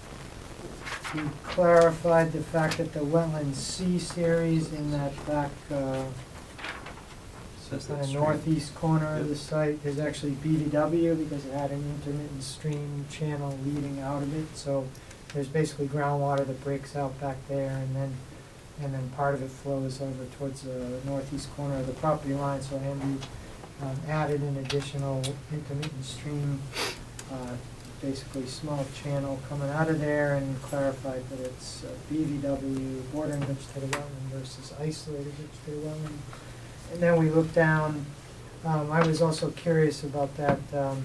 we clarified the fact that the wetland C series in that back Says kind that of stream. northeast corner of the Yep. site is actually BDW because it had an intermittent stream channel leading out of it. So there's basically groundwater that breaks out back there, and then part of it flows over towards the northeast corner of the property line. So Andrew added an additional intermittent stream, basically small channel coming out of there, and clarified that it's BVW, bordering vegetative wetland, versus isolated vegetative wetland. And then we looked down, I was also curious about that, the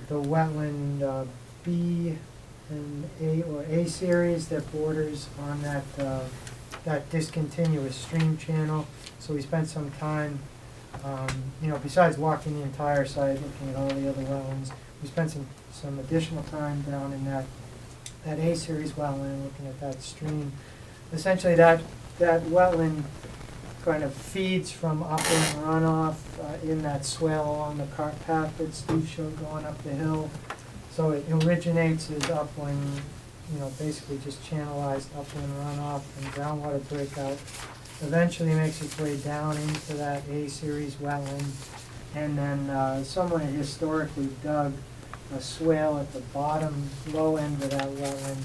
wetland B and A, or A series that borders on that discontinuous stream channel. So we spent some time, besides walking the entire site, looking at all the other wetlands, we spent some additional time down in that A series wetland, looking at that stream. Essentially, that wetland kind of feeds from upland runoff in that swale along the cart path that Steve showed going up the hill. So it originates as upland, basically just channelized upland runoff and groundwater breakout. Eventually makes its way down into that A series wetland. And then someone had historically dug a swale at the bottom, low end of that wetland,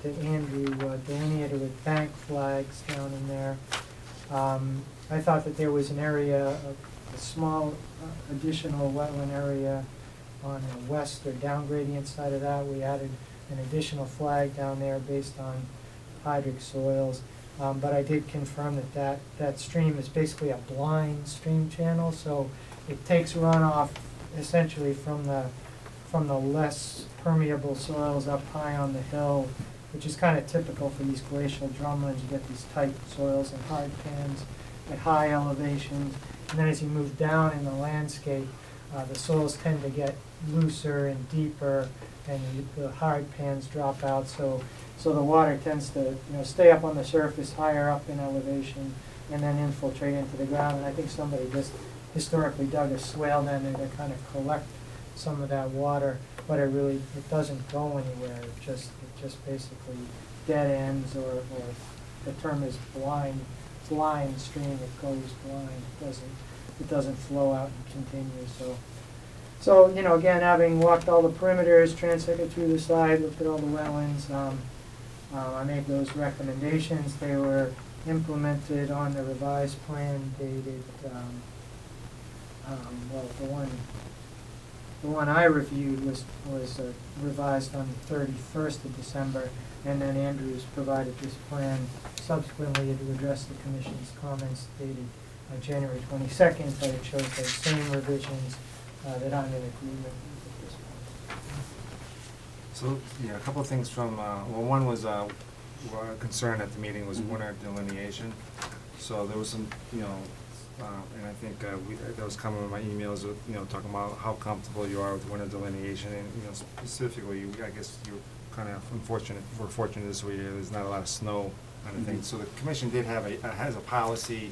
that Andrew delineated with bank flags down in there. I thought that there was an area, a small additional wetland area on the west or down gradient side of that. We added an additional flag down there based on hydric soils. But I did confirm that stream is basically a blind stream channel, so it takes runoff essentially from the less permeable soils up high on the hill, which is kind of typical for these glacial drumlins. You get these tight soils and hard pans at high elevations, and then as you move down in the landscape, the soils tend to get looser and deeper, and the hard pans drop out. So the water tends to stay up on the surface, higher up in elevation, and then infiltrate into the ground. And I think somebody just historically dug a swale down there to kind of collect some of that water, but it doesn't go anywhere. It just basically dead ends, or the term is blind stream. It goes blind. It it doesn't flow out and continue, so. So, you know, again, having walked all the perimeters, transected through the side, looked at all the wetlands, I made those recommendations. They were implemented on the revised plan dated, well, the one I reviewed was revised on the 31st of December, and then Andrews provided this plan subsequently to address the commission's comments dated January 22nd, but it shows those same revisions that I'm in agreement with at this point. So, yeah, a couple of things from, well, one was, our concern at the meeting was winter delineation. So there was some, you know, and I think that was coming in my emails, you know, talking about how comfortable you are with winter delineation, and, you know, specifically, I guess you're kind of unfortunate, we're fortunate this week, there's not a lot of snow kind of thing. So the commission did have has a policy,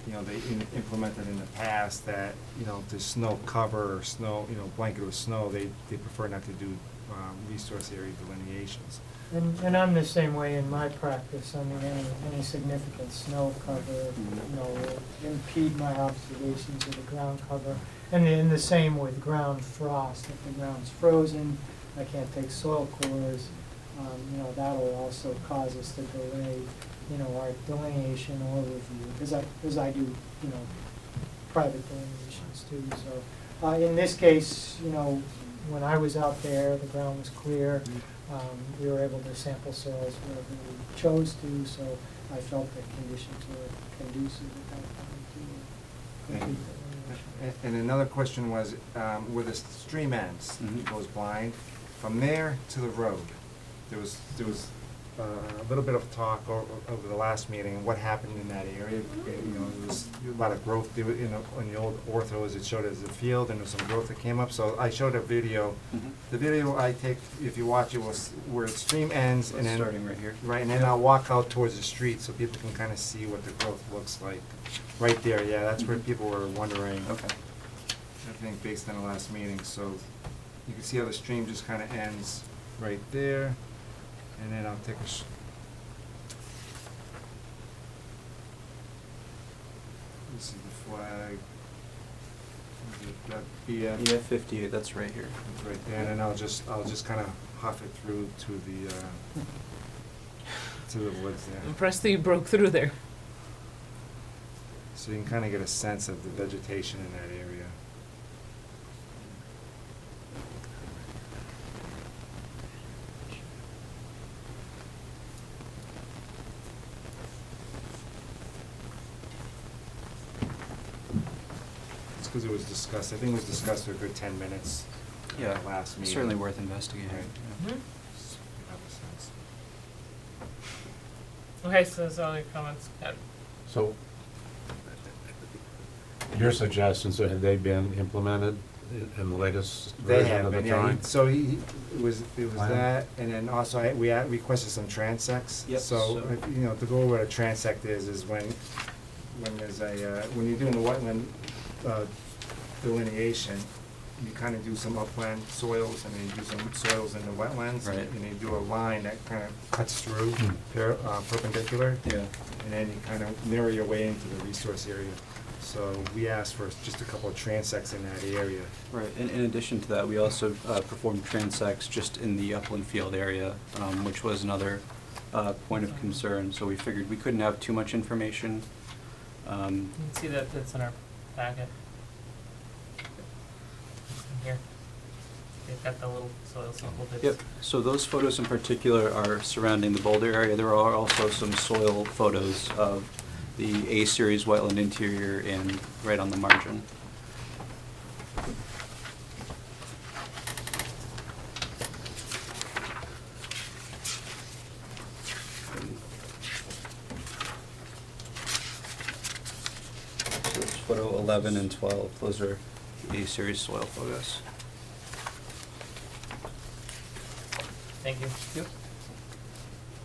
you know, they implemented in the past that, you know, if there's snow cover or snow, you know, blanket with snow, they prefer not to do resource area delineations. And I'm the same way in my practice. I mean, any significant snow cover, you know, will impede my observations of the ground cover. And in the same with ground frost. If the ground's frozen, I can't take soil cores. You know, that'll also cause us to delay, you know, our delineation or review, because I do, you know, private delineations too. So in this case, you know, when I was out there, the ground was clear. We were able to sample soils wherever we chose to, so I felt that conditions were conducive at that time to complete delineation. And another question was, where the stream ends, goes blind, from there to the road, there was a little bit of talk over the last meeting, what happened in that area. You know, there was a lot of growth, there in the old orthos, it showed as a field, and there was some growth that came up, so I showed a video. The video I take, if you watch it, was where the stream ends, and then Starting right here. right, and then I'll walk out towards the street so people can kind of see what the growth looks like. Right there, yeah, that's where people were wondering. Okay. I think based on the last meeting, so you can see how the stream just kind of ends right there, and then I'll take a this is the flag. That BF. Yeah, 58, that's right here. It's right there, and then I'll just kind of huff it through to the woods there. Impressed that you broke through there. So you can kind of get a sense of the vegetation in that area. It's because it was discussed, I think it was discussed for a good 10 minutes at Yeah, the last meeting. certainly worth investigating. Right. Yeah. So you have a sense. Okay, so that's all your comments. So, your suggestions, have they been implemented in the latest They version have of the been, yeah, drawing? so it was Plan. that, and then also we requested some transects. Yep, So, so- you know, to go over what a transect is when there's when you're doing the wetland delineation, you kind of do some upland soils, and then you do some soils in the wetlands. Right. And you do a line that kind of cuts through perpendicular. Yeah. And then you kind of narrow your way into the resource area. So we asked for just a couple of transects in that area. Right, and in addition to that, we also performed transects just in the upland field area, which was another point of concern. So we figured we couldn't have too much information. You can see that that's in our packet. Here. They've got the little soil sample bits. Yep, so those photos in particular are surrounding the boulder area. There are also some soil photos of the A-series wetland interior and right on the margin. So it's photo 11 and 12, those are A-series soil photos. Thank you. Yep.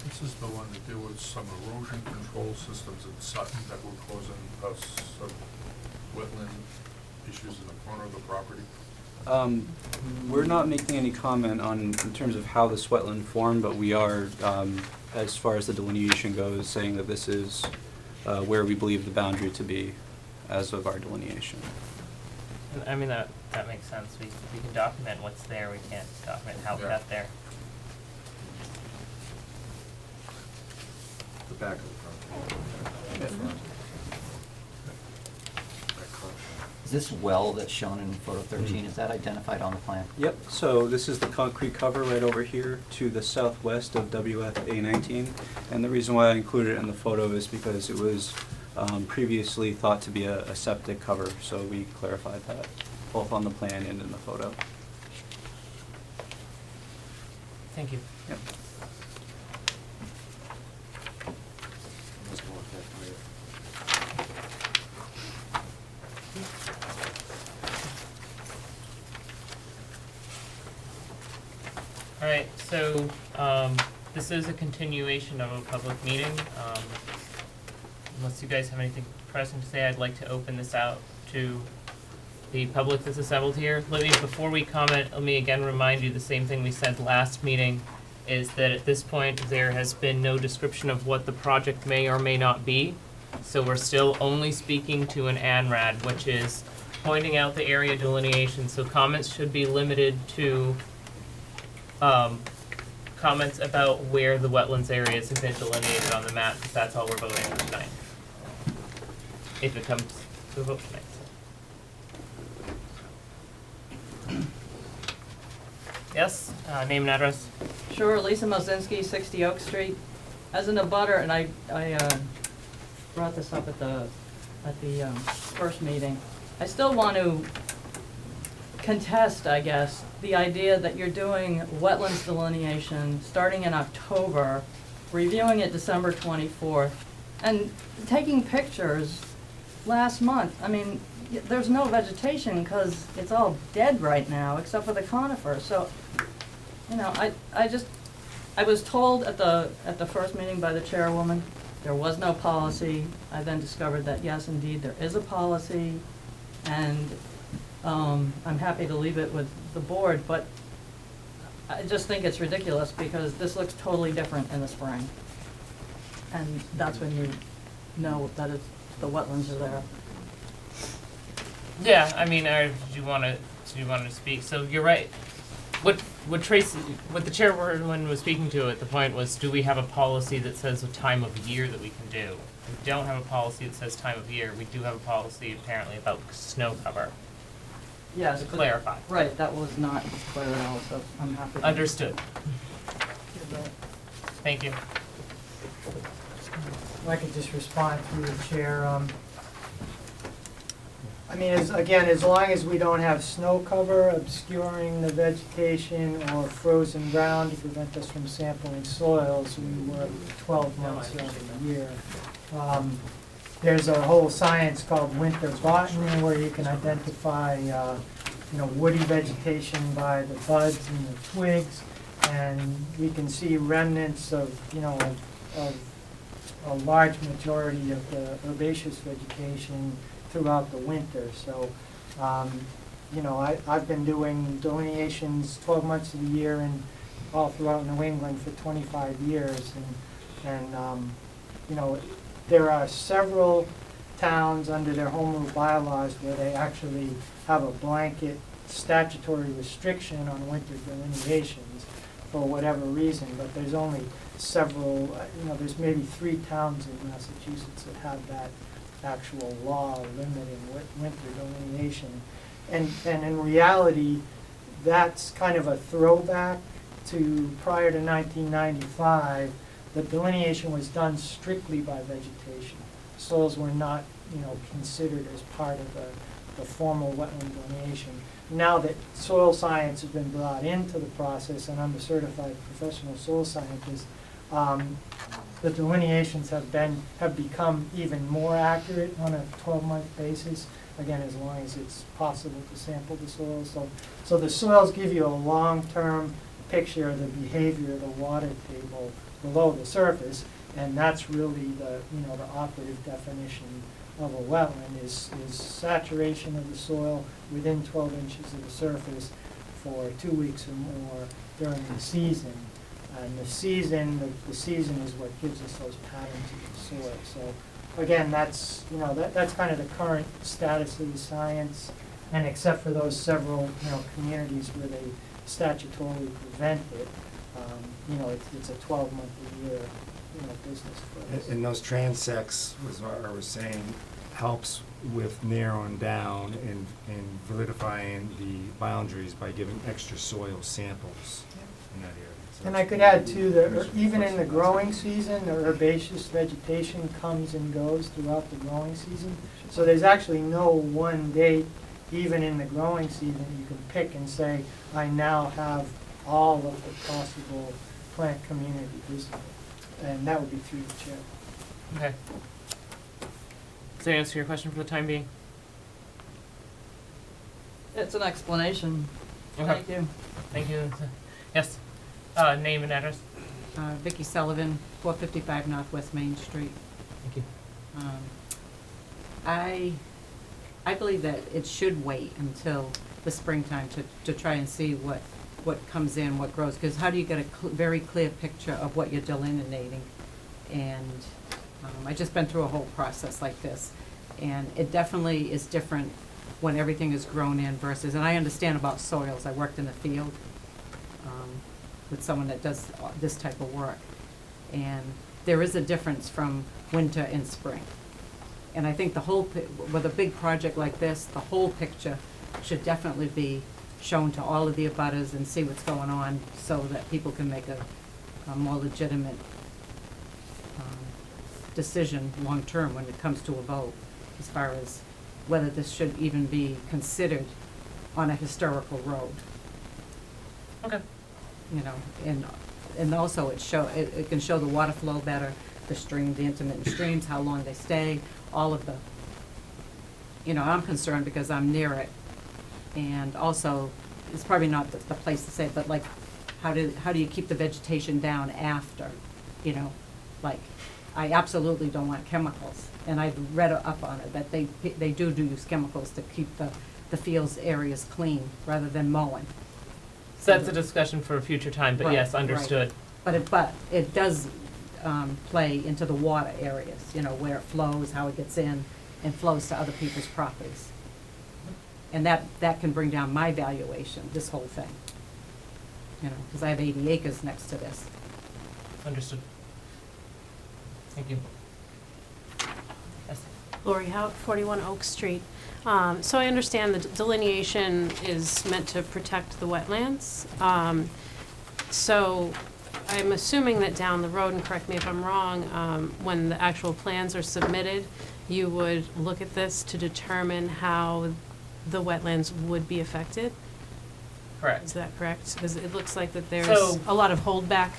This is the one that there was some erosion control systems in Sutton that were causing us some wetland issues in the corner of the property. We're not making any comment on, in terms of how this wetland formed, but we are, as far as the delineation goes, saying that this is where we believe the boundary to be. as of our delineation. And, I mean, that makes sense. We can document what's there, we can't document how we Yeah. got there. The back of the property. That's right. Is this well that's shown in photo 13, is that identified on the plan? Yep, so this is the concrete cover right over here to the southwest of WFA 19. And the reason why I included it in the photo is because it was previously thought to be a septic cover, so we clarified that both on the plan and in the photo. Thank you. Yep. All right, so, this is a continuation of a public meeting. Unless you guys have anything pressing to say, I'd like to open this out to the public that's assembled here. Before we comment, let me again remind you the same thing we said last meeting, is that at this point, there has been no description of what the project may or may not be. So we're still only speaking to an ANRAD, which is pointing out the area delineation. So comments should be limited to comments about where the wetlands areas have been delineated on the map, because that's all we're voting on tonight. If it comes to a vote tonight. Yes, name and address. Sure, Lisa Mozinski, 60 Oak Street. As an abutter, and I brought this up at the first meeting, I still want to contest, I guess, the idea that you're doing wetlands delineation starting in October, reviewing it December 24th, and taking pictures last month. I mean, there's no vegetation because it's all dead right now except for the conifers. So, you know, I was told at the first meeting by the chairwoman there was no policy. I then discovered that yes, indeed, there is a policy, and I'm happy to leave it with the board, but I just think it's ridiculous because this looks totally different in the spring. And that's when you know that the wetlands are there. Yeah, I mean, do you want to speak? So you're right. What the chairwoman was speaking to at the point was, do we have a policy that says a time of year that we can do? We don't have a policy that says time of year. We do have a policy apparently about snow cover. Yes. To clarify. Right, that was not clear at all, so I'm happy. Understood. Thank you. If I could just respond through the chair. I mean, as long as we don't have snow cover obscuring the vegetation or frozen ground to prevent us from sampling soils, we work 12 months out of the year. There's a whole science called winter botany where you can identify, woody vegetation by the buds and the twigs, and we can see remnants of a large majority of the herbaceous vegetation throughout the winter. So, I've been doing delineations 12 months of the year and all throughout New England for 25 years, and there are several towns under their home rule bylaws where they actually have a blanket statutory restriction on winter delineations for whatever reason, but there's only several, there's maybe 3 towns in Massachusetts that have that actual law limiting winter delineation. And in reality, that's kind of a throwback to prior to 1995. The delineation was done strictly by vegetation. Soils were not, considered as part of the formal wetland delineation. Now that soil science has been brought into the process, and I'm a certified professional soil scientist, the delineations have become even more accurate on a 12-month basis. Again, as long as it's possible to sample the soils. So the soils give you a long-term picture of the behavior of the water table below the surface, and that's really the operative definition of a wetland is saturation of the soil within 12 inches of the surface for 2 weeks or more during the season. And the season is what gives us those patterns of the soil. So again, that's, you know, that's kind of the current status of the science. And except for those several, you know, communities where they statutorily prevent it, you know, it's a 12-month-a-year, you know, business for us. And those transects, was what I was saying, helps with narrowing down and validifying the boundaries by giving extra soil samples in that area. So And I could add too, that even in the growing season, the herbaceous vegetation comes and goes throughout the growing season. So there's actually no one date, even in the growing season, you can pick and say, I now have all of the possible plant community visible. And that would be through the chair. Okay. Does that answer your question for the time being? It's an explanation. Okay. Thank you. Thank you. Yes. Name and address. Vicky Sullivan, 455 Northwest Main Street. Thank you. I believe that it should wait until the springtime to try and see what comes in, what grows, because how do you get a very clear picture of what you're delineating? And I just been through a whole process like this, and it definitely is different when everything is grown in versus, and I understand about soils, I worked in the field with someone that does this type of work, and there is a difference from winter and spring. And I think with a big project like this, the whole picture should definitely be shown to all of the abutters and see what's going on so that people can make a more legitimate decision long-term when it comes to a vote, as far as whether this should even be considered on a historical road. Okay. You know, and also it can show the water flow better, the intermittent streams, how long they stay, all of the, you know, I'm concerned because I'm near it. And also, it's probably not the place to say, but like, how do you keep the vegetation down after, you know? Like, I absolutely don't want chemicals, and I've read up on it, that they do use chemicals to keep the fields areas clean rather than mowing. So that's a discussion for a future time, but Right, yes, understood. But it does play into the water areas, you know, where it flows, how it gets in, and flows to other people's properties. And that can bring down my valuation, this whole thing. You know, because I have 80 acres next to this. Understood. Thank you. Yes. Lori Hout, 41 Oak Street. So I understand the delineation is meant to protect the wetlands. So I'm assuming that down the road, and correct me if I'm wrong, when the actual plans are submitted, you would look at this to determine how the wetlands would be affected? Correct. Is that correct? Because it looks like that there's So- a lot of holdback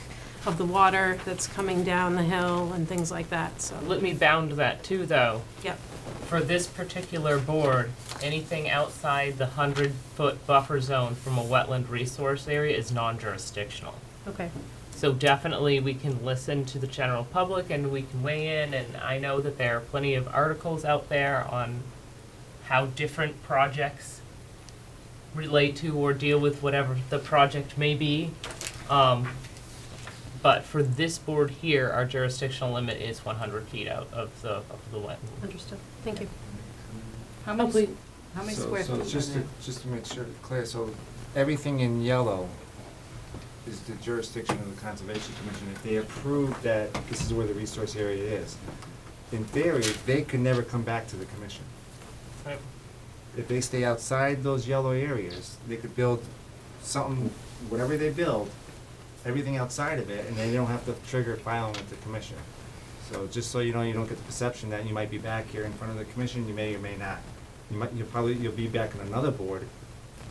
of the water that's coming down the hill and things like that, so. Let me bound that too, though. Yep. For this particular board, anything outside the 100-foot buffer zone from a wetland resource area is non-jurisdictional. Okay. So definitely we can listen to the general public and we can weigh in, and I know that there are plenty of articles out there on how different projects relate to or deal with whatever the project may be. But for this board here, our jurisdictional limit is 100 feet out of the wetland. Understood. Thank you. How many So- square feet So are just there? to make sure it's clear, so everything in yellow is the jurisdiction of the Conservation Commission. If they approve that this is where the resource area is, in theory, they could never come back to the commission. Right. If they stay outside those yellow areas, they could build something, whatever they build, everything outside of it, and then they don't have to trigger filing with the commission. So just so you know, you don't get the perception that you might be back here in front of the commission, you may or may not. You'll be back in another board,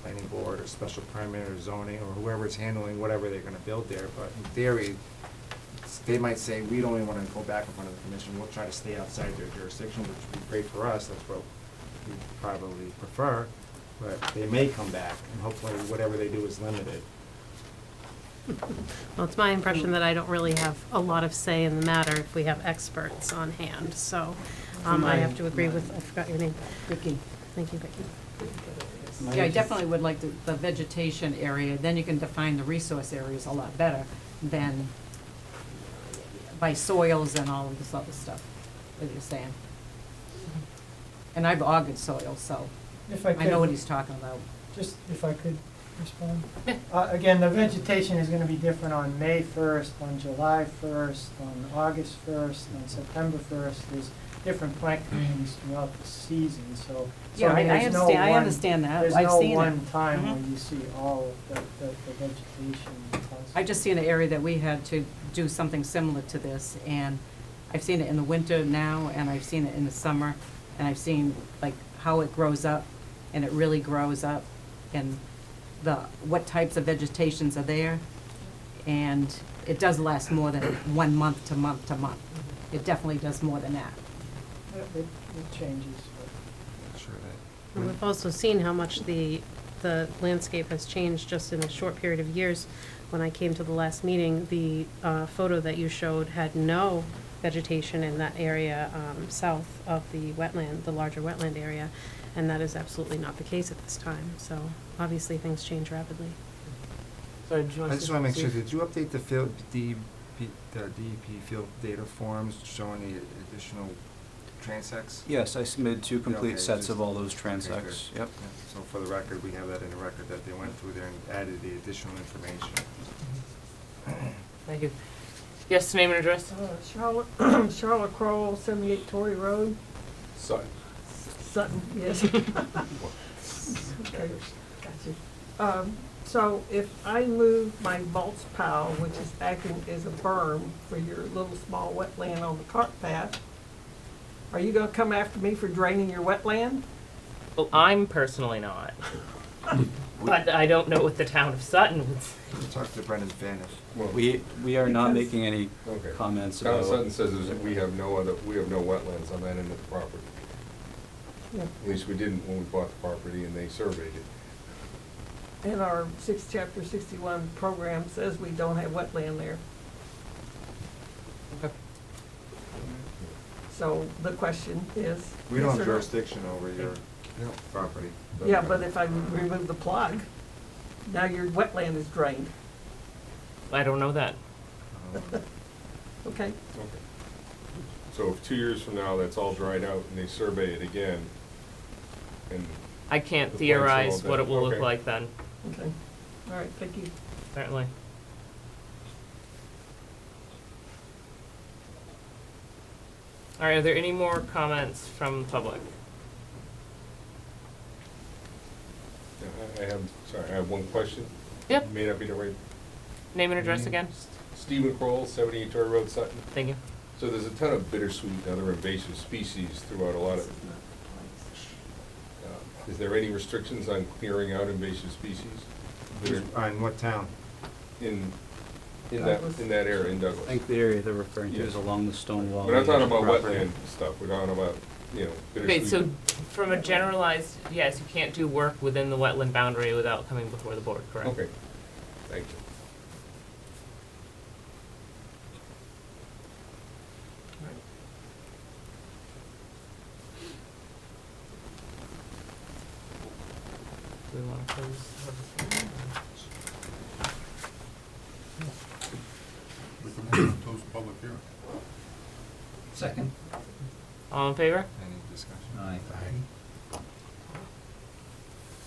planning board or special permit or zoning or whoever's handling whatever they're gonna build there, but in theory, they might say, we don't even wanna go back in front of the commission, we'll try to stay outside their jurisdiction, which would be great for us, that's what we probably prefer, but they may come back, and hopefully whatever they do is limited. Well, it's my impression that I don't really have a lot of say in the matter if we have experts on hand, so I have to agree with, I forgot your name. Vicky. Thank you, Vicki. Yeah, I definitely would like the vegetation area, then you can define the resource areas a lot better than by soils and all of this other stuff. what you're saying. And I've augured soil, so If I I know what could, he's talking about. just if I could respond. Again, the vegetation is gonna be different on May 1st, on July 1st, on August 1st, on September 1st. There's different plant communities throughout the season, so. Yeah, I mean, I there's no understand, I one- understand that, There's I've no seen it. one time Mhm. where you see all of the vegetation. I just seen an area that we had to do something similar to this, and I've seen it in the winter now, and I've seen it in the summer, and I've seen like how it grows up, and it really grows up, and what types of vegetations are there, and it does last more than 1 month to month to month. It definitely does more than that. It changes, but. Sure that. And we've also seen how much the landscape has changed just in a short period of years. When I came to the last meeting, the photo that you showed had no vegetation in that area south of the wetland, the larger wetland area, and that is absolutely not the case at this time. So obviously, things change rapidly. So do you want I just wanna make sure, see- did you update the field, the DEP field data forms showing the additional transects? Yes, I submitted 2 Okay, complete sets just- of all those okay, transects. good. Yep. Yeah, so for the record, we have that in the record that they went through there and added the additional information. Thank you. Yes, name and address? Charlotte, Charlotte Crowell, 78 Torrey Road, Sutton. Sutton, yes. Okay, got you. So if I move my mulch pile, which is acting as a berm for your little small wetland on the cart path, are you gonna come after me for draining your wetland? Well, I'm personally not. But I don't know what the town of Sutton would say. We'll talk to Brendan Faniff. Well, We are not Because- making any okay. comments Town about. of Sutton says is we have no wetlands on that end of the property. Yeah. At least we didn't when we bought the property and they surveyed it. And our Chapter 61 program says we don't have wetland there. Okay. So the question is. We don't yes have or no? jurisdiction over your property. Yeah, but if I remove the plug, now your wetland is drained, I don't know that. Um, okay? Okay. So if 2 years from now, that's all dried out and they survey it again, and I can't The plants are theorize all what it dead. will look Okay. like then, Okay, all right, thank you. certainly. All right, are there any more comments from the public? I have, sorry, I have one question. Yep. May not be the right. Name and address again? Stephen Kroll, 78 Torrey Road, Sutton. Thank you. So there's a ton of bittersweet and other invasive species throughout a lot of, is there any restrictions on clearing out invasive species? that are In what town? In Douglas. that area, in I Douglas? think the area they're referring to Yeah. is along the stone wall. We're not talking about property. wetland stuff, we're talking about, Okay, bittersweet. so from a generalized, yes, you can't do work within the wetland boundary without coming before the board, correct? Okay, thank you. Do we want to close? We can close the public hearing. Second? All in favor? Any discussion? Aye.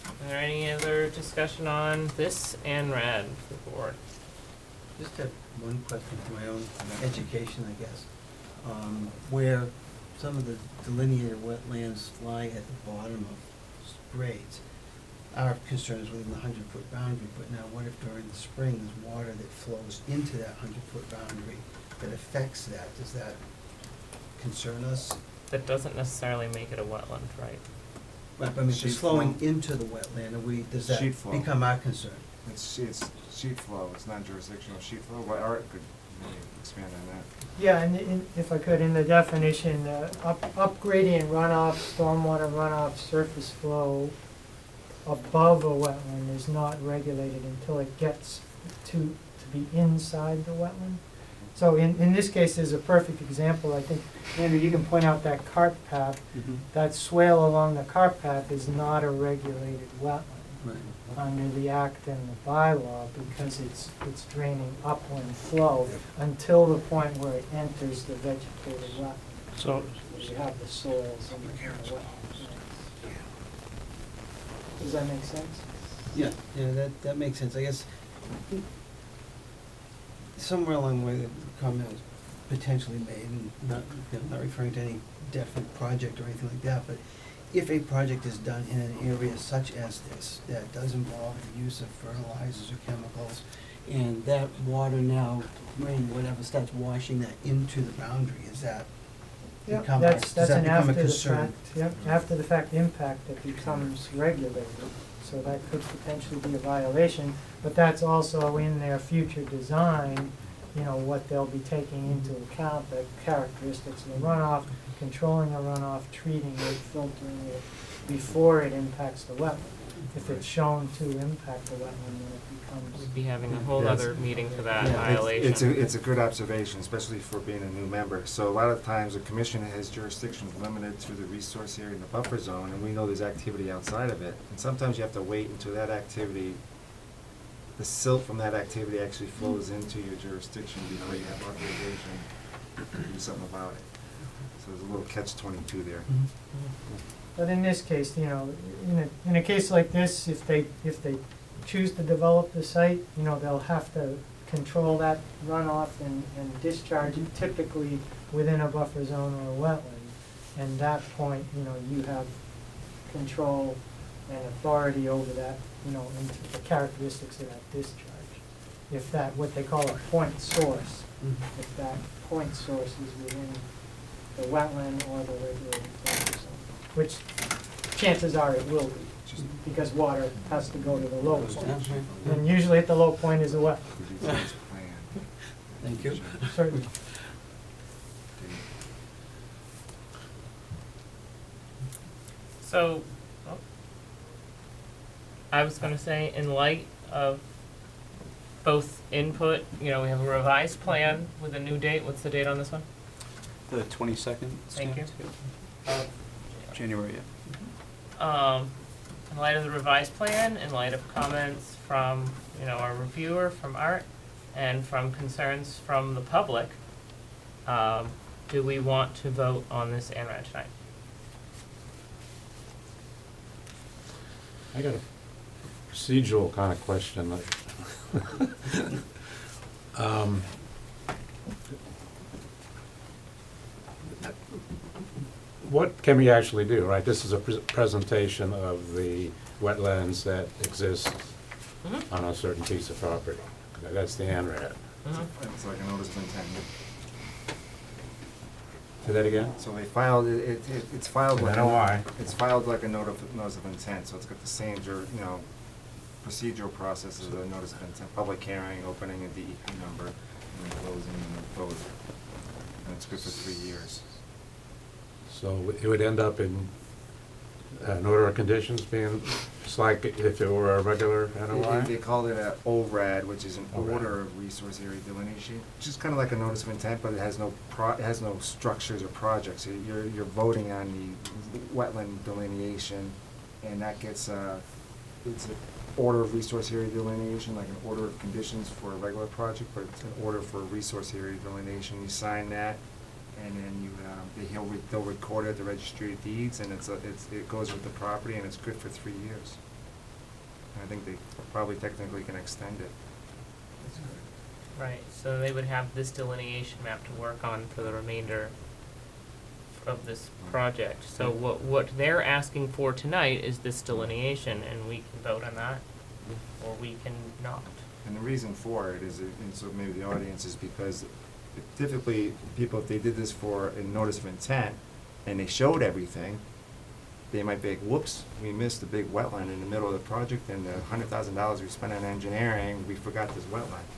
Is there any other discussion on this ANRAD report? Just have one question for my own education, I guess. Where some of the delineated wetlands lie at the bottom of grades, our concern is within the 100-foot boundary, but now what if during the spring there's water that flows into that 100-foot boundary that affects that? Does that concern us? That doesn't necessarily make it a wetland, right? But I mean, if Sheet it's flowing flow. into the wetland, does that Sheet flow. become our concern? It's sheet flow, it's not jurisdictional sheet flow. What, Art could maybe expand on that. Yeah, and if I could, in the definition, up gradient runoff, stormwater runoff, surface flow above a wetland is not regulated until it gets to be inside the wetland. So in this case, there's a perfect example. I think, Andrew, you can point out that cart path. Mhm. That swale along the cart path is not a regulated wetland Right. under the act and the bylaw because it's draining upland flow until the point where it enters the vegetated wetland. So, You have the soils and the wetlands. Does that make sense? Yeah, that makes sense. I guess somewhere along the way the comment was potentially made, and not referring to any definite project or anything like that, but if a project is done in an area such as this, that does involve the use of fertilizers or chemicals, and that water now, rain, whatever, starts washing that into the boundary, is that Yep, become, that's does an that become a after the concern? fact, yep, after the fact impact that becomes regulated. So that could potentially be a violation, but that's also in their future design, you know, what they'll be taking into account, the characteristics of the runoff, controlling the runoff, treating it, filtering it before it impacts the wetland. If it's shown to impact the wetland, then it becomes. We'd be having a whole Yes. other meeting for that Yeah. violation. It's a good observation, especially for being a new member. So a lot of times, the commission has jurisdictions limited to the resource area and the buffer zone, and we know there's activity outside of it. And sometimes you have to wait until that activity, the silt from that activity actually flows into your jurisdiction before you have authorization to do something about it. So there's a little catch-22 there. But in this case, you know, in a case like this, if they choose to develop the site, you know, they'll have to control that runoff and discharge it typically within a buffer zone or a wetland. And that point, you know, you have control and authority over that, you know, and the characteristics of that discharge. If that, what they call a point source, if that point source is within the wetland or the regulated buffer zone, which chances are it will be, because water has to go to the low point. And usually at the low point is a wet. Thank you. Certainly. So, I was gonna say, in light of both input, you know, we have a revised plan with a new date. What's the date on this one? The 22nd. Thank you. January, yeah. In light of the revised plan, in light of comments from, you know, our reviewer, from Art, and from concerns from the public, do we want to vote on this ANRAD tonight? I got a procedural kind of question. What can we actually do, right? This is a presentation of the wetlands that exist on a certain piece of property. That's the ANRAD. It's like a notice of intent. Say that again? So they filed, it's filed like. NOI. It's filed like a notice of intent, so it's got the same, you know, procedural process as a notice of intent, public hearing, opening a DEP number, and then closing and then vote. And it's good for 3 years. So it would end up in an order of conditions being, it's like if it were a regular NOI? They call it a ORAD, which is an ORAD. order of resource area delineation, which is kind of like a notice of intent, but it has no structures or projects. So you're voting on the wetland delineation, and that gets it's an order of resource area delineation, like an order of conditions for a regular project, but it's an order for resource area delineation. You sign that, and then you they'll record it at the registry of deeds, and it goes with the property, and it's good for 3 years. And I think they probably technically can extend it. Right, so they would have this delineation map to work on for the remainder of this project. So what they're asking for tonight is this delineation, and we can vote on that, or we can not. And the reason for it is, and so maybe the audience, is because typically people, if they did this for a notice of intent and they showed everything, they might be like, whoops, we missed a big wetland in the middle of the project, and the $100,000 we spent on engineering, we forgot this wetland.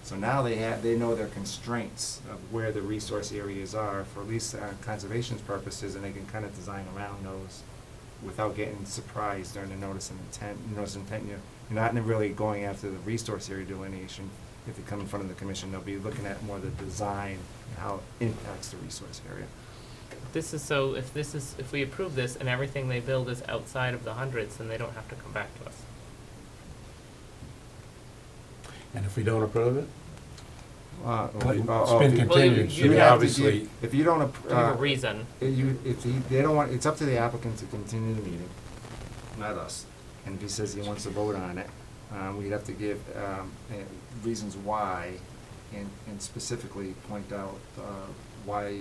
So now they know their constraints of where the resource areas are for at least conservation purposes, and they can kind of design around those without getting surprised during the notice of intent. You're not really going after the resource area delineation. If you come in front of the commission, they'll be looking at more the design and how it impacts the resource area. This is if we approve this and everything they build is outside of the hundreds, then they don't have to come back to us. And if we don't approve it? It's been Well, continued, so you they have to obviously, If you don't, Give a reason. they don't want, it's up to the applicant to continue the meeting, not us. And if he says he wants to vote on it, we'd have to give reasons why, and specifically point out why,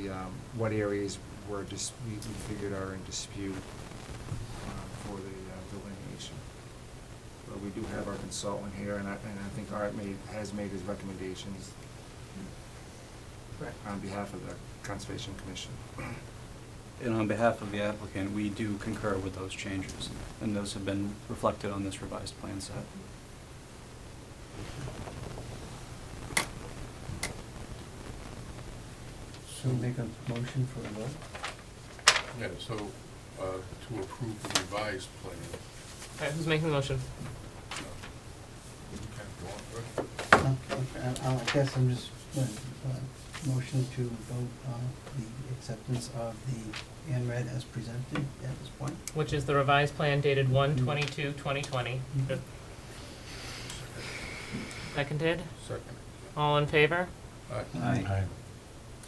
what areas were we figured are in dispute for the delineation. But we do have our consultant here, and I think Art has made his recommendations on behalf of the Conservation Commission. And on behalf of the applicant, we do concur with those changes, and those have been reflected on this revised plan set. So make a motion for a vote? Yeah, so, to approve the revised plan. Alright, who's making the motion? Okay, go on, Fred. I guess I'm just, motion to vote on the acceptance of the ANRAD as presented at this point. Which is the revised plan dated 1/22/2020. Seconded? Second. All in favor? Aye. Aye.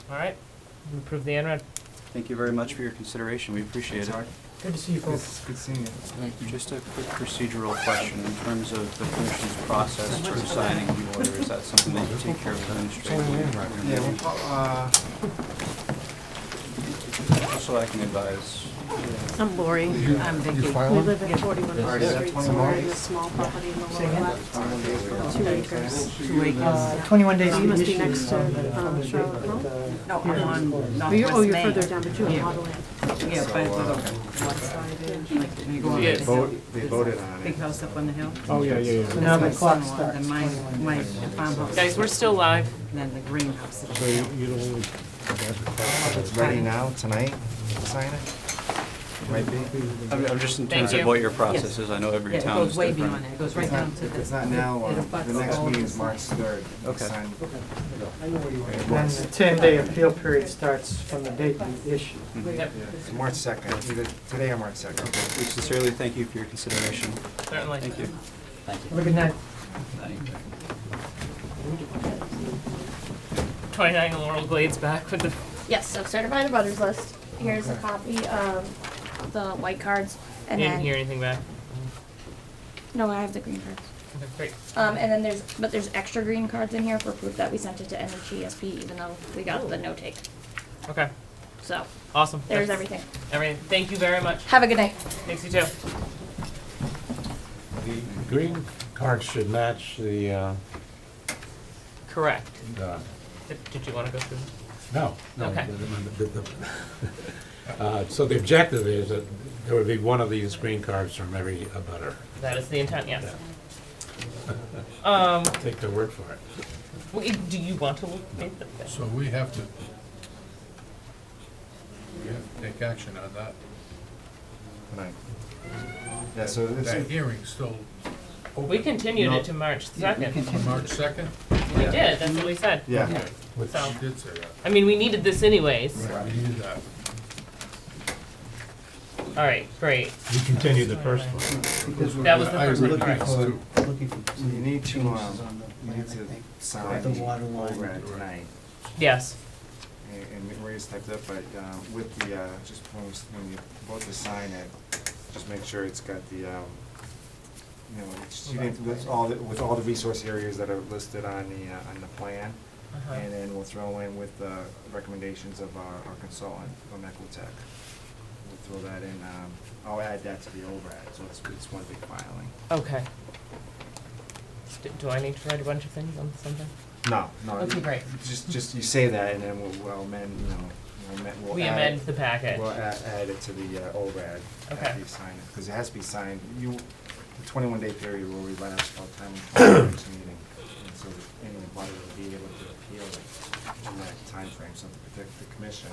Alright, we approve the ANRAD. Thank you very much for your consideration, we appreciate it. Thanks, Art. Good to see you folks. Good seeing you. Just a quick procedural question, in terms of the commission's process for signing the order, is that something that you take care of administratively? Yeah, well, Just so I can advise. I'm Lori. I'm Vicky. We live at 41 Alright, Oak is that Street, 21 so we're in days? a small property in the Say lower again? left, 2 acres. 2 acres. 21 days So you must be issued next to, from the Charlotte date Hill? that, No, I'm on Oh, you're Northwest Main. further down, but you're on Yeah. Waterland. Yeah, So, by the west side, like, you go on They the hill. voted on it. Big house up on the hill. so now That's the my clock son-in-law, starts. then my farmhouse. Guys, we're still live. Then the greenhouse. so you don't, It's ready now, tonight, to sign it? Might be. I'm just in Thank terms you. of what your process is, I know every Yeah, it town goes is way different. beyond it. It goes right If down to it's this. not now, It abuts the next all meeting of is this. March 3rd. Okay. then the 10-day appeal period starts from the date we issue. Yep, It's March 2nd, either today or March 2nd. We sincerely thank you for your consideration. certainly. Thank you. Thank you. Have a good night. 29 Laurel Glades back with the, Yes, so certified abutters list. Here's a copy of the white cards, and didn't then, hear anything back. no, I have the green cards. Okay, great. And then there's extra green cards in here for proof that we sent it to NHESP, even though we got the no take. Okay, So, awesome. there's That's everything. Everything. Thank you very much. Have a good night. Thanks, you too. the green card should match the, Correct. uh, Did you want to go through? no. Okay. So the objective is that there would be one of these green cards from every abutter. That is the intent, yes. Take their word for it. Do you want to look at the? So we have to take action on that. Tonight. Yeah, so this That is, hearing's still open. We continued it to March 2nd. On March 2nd? We did, that's what we said. yeah. So, You did say that. I mean, we needed this anyways. Right, we needed that. All right, great. We continued the first one. Because we're That was the I first agree one. with All right. that. looking for So you need to, changes on you the need plan, I to think. sign The water line. ORAD tonight. Yes. And Maria's typed up, but with the, just when you vote to sign it, just make sure it's got the, with all the resource areas that are listed on the plan. Uh-huh. And then we'll throw in with the recommendations of our consultant from Equitech. We'll throw that in, I'll add that to the ORAD, so it's one big filing. Okay. Do I need to write a bunch of things on something? No. Okay, great. Just you say that, and then we'll amend, we'll We add amend it. the package. We'll add it to the ORAD Okay. after you sign it, because it has to be signed, the 21-day period will elapse by the time we call the next meeting. And so that anybody will be able to appeal it in that timeframe, so to protect the commission.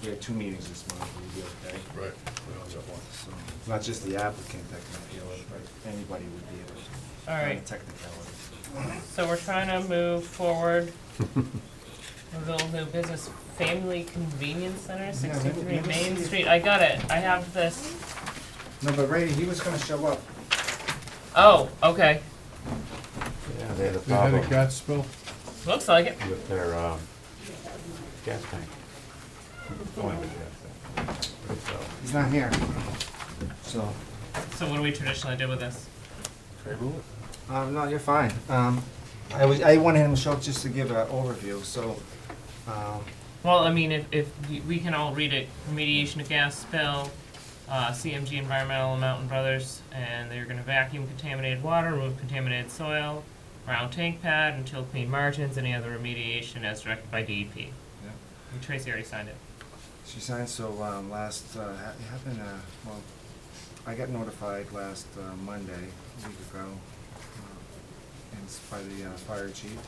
We have 2 meetings this month, we'll be okay. Right, we only got one. So it's not just the applicant that can appeal it, but anybody would be able to. All right. Technicality. So we're trying to move forward. A little new business, Family Convenience Center, 63 maybe Main see if- Street. I got it. I have this. No, but Ray, he was gonna show up. Oh, okay. Yeah. Are they the They had a problem gas spill? Looks like it. with their gas tank? Oil gas tank. So, He's not here. So, So what do we traditionally do with this? table it. no, you're fine. I wanted him to show up just to give an overview, so, Well, I mean, if we can all read it, remediation of gas spill, CMG Environmental and Mountain Brothers, and they're gonna vacuum contaminated water, remove contaminated soil, round tank pad until clean margins, any other remediation as directed by DEP. yeah. And Tracy already signed it. She signed, so, last, it happened, well, I got notified last, Monday, a week ago, and it's by the, fire chief.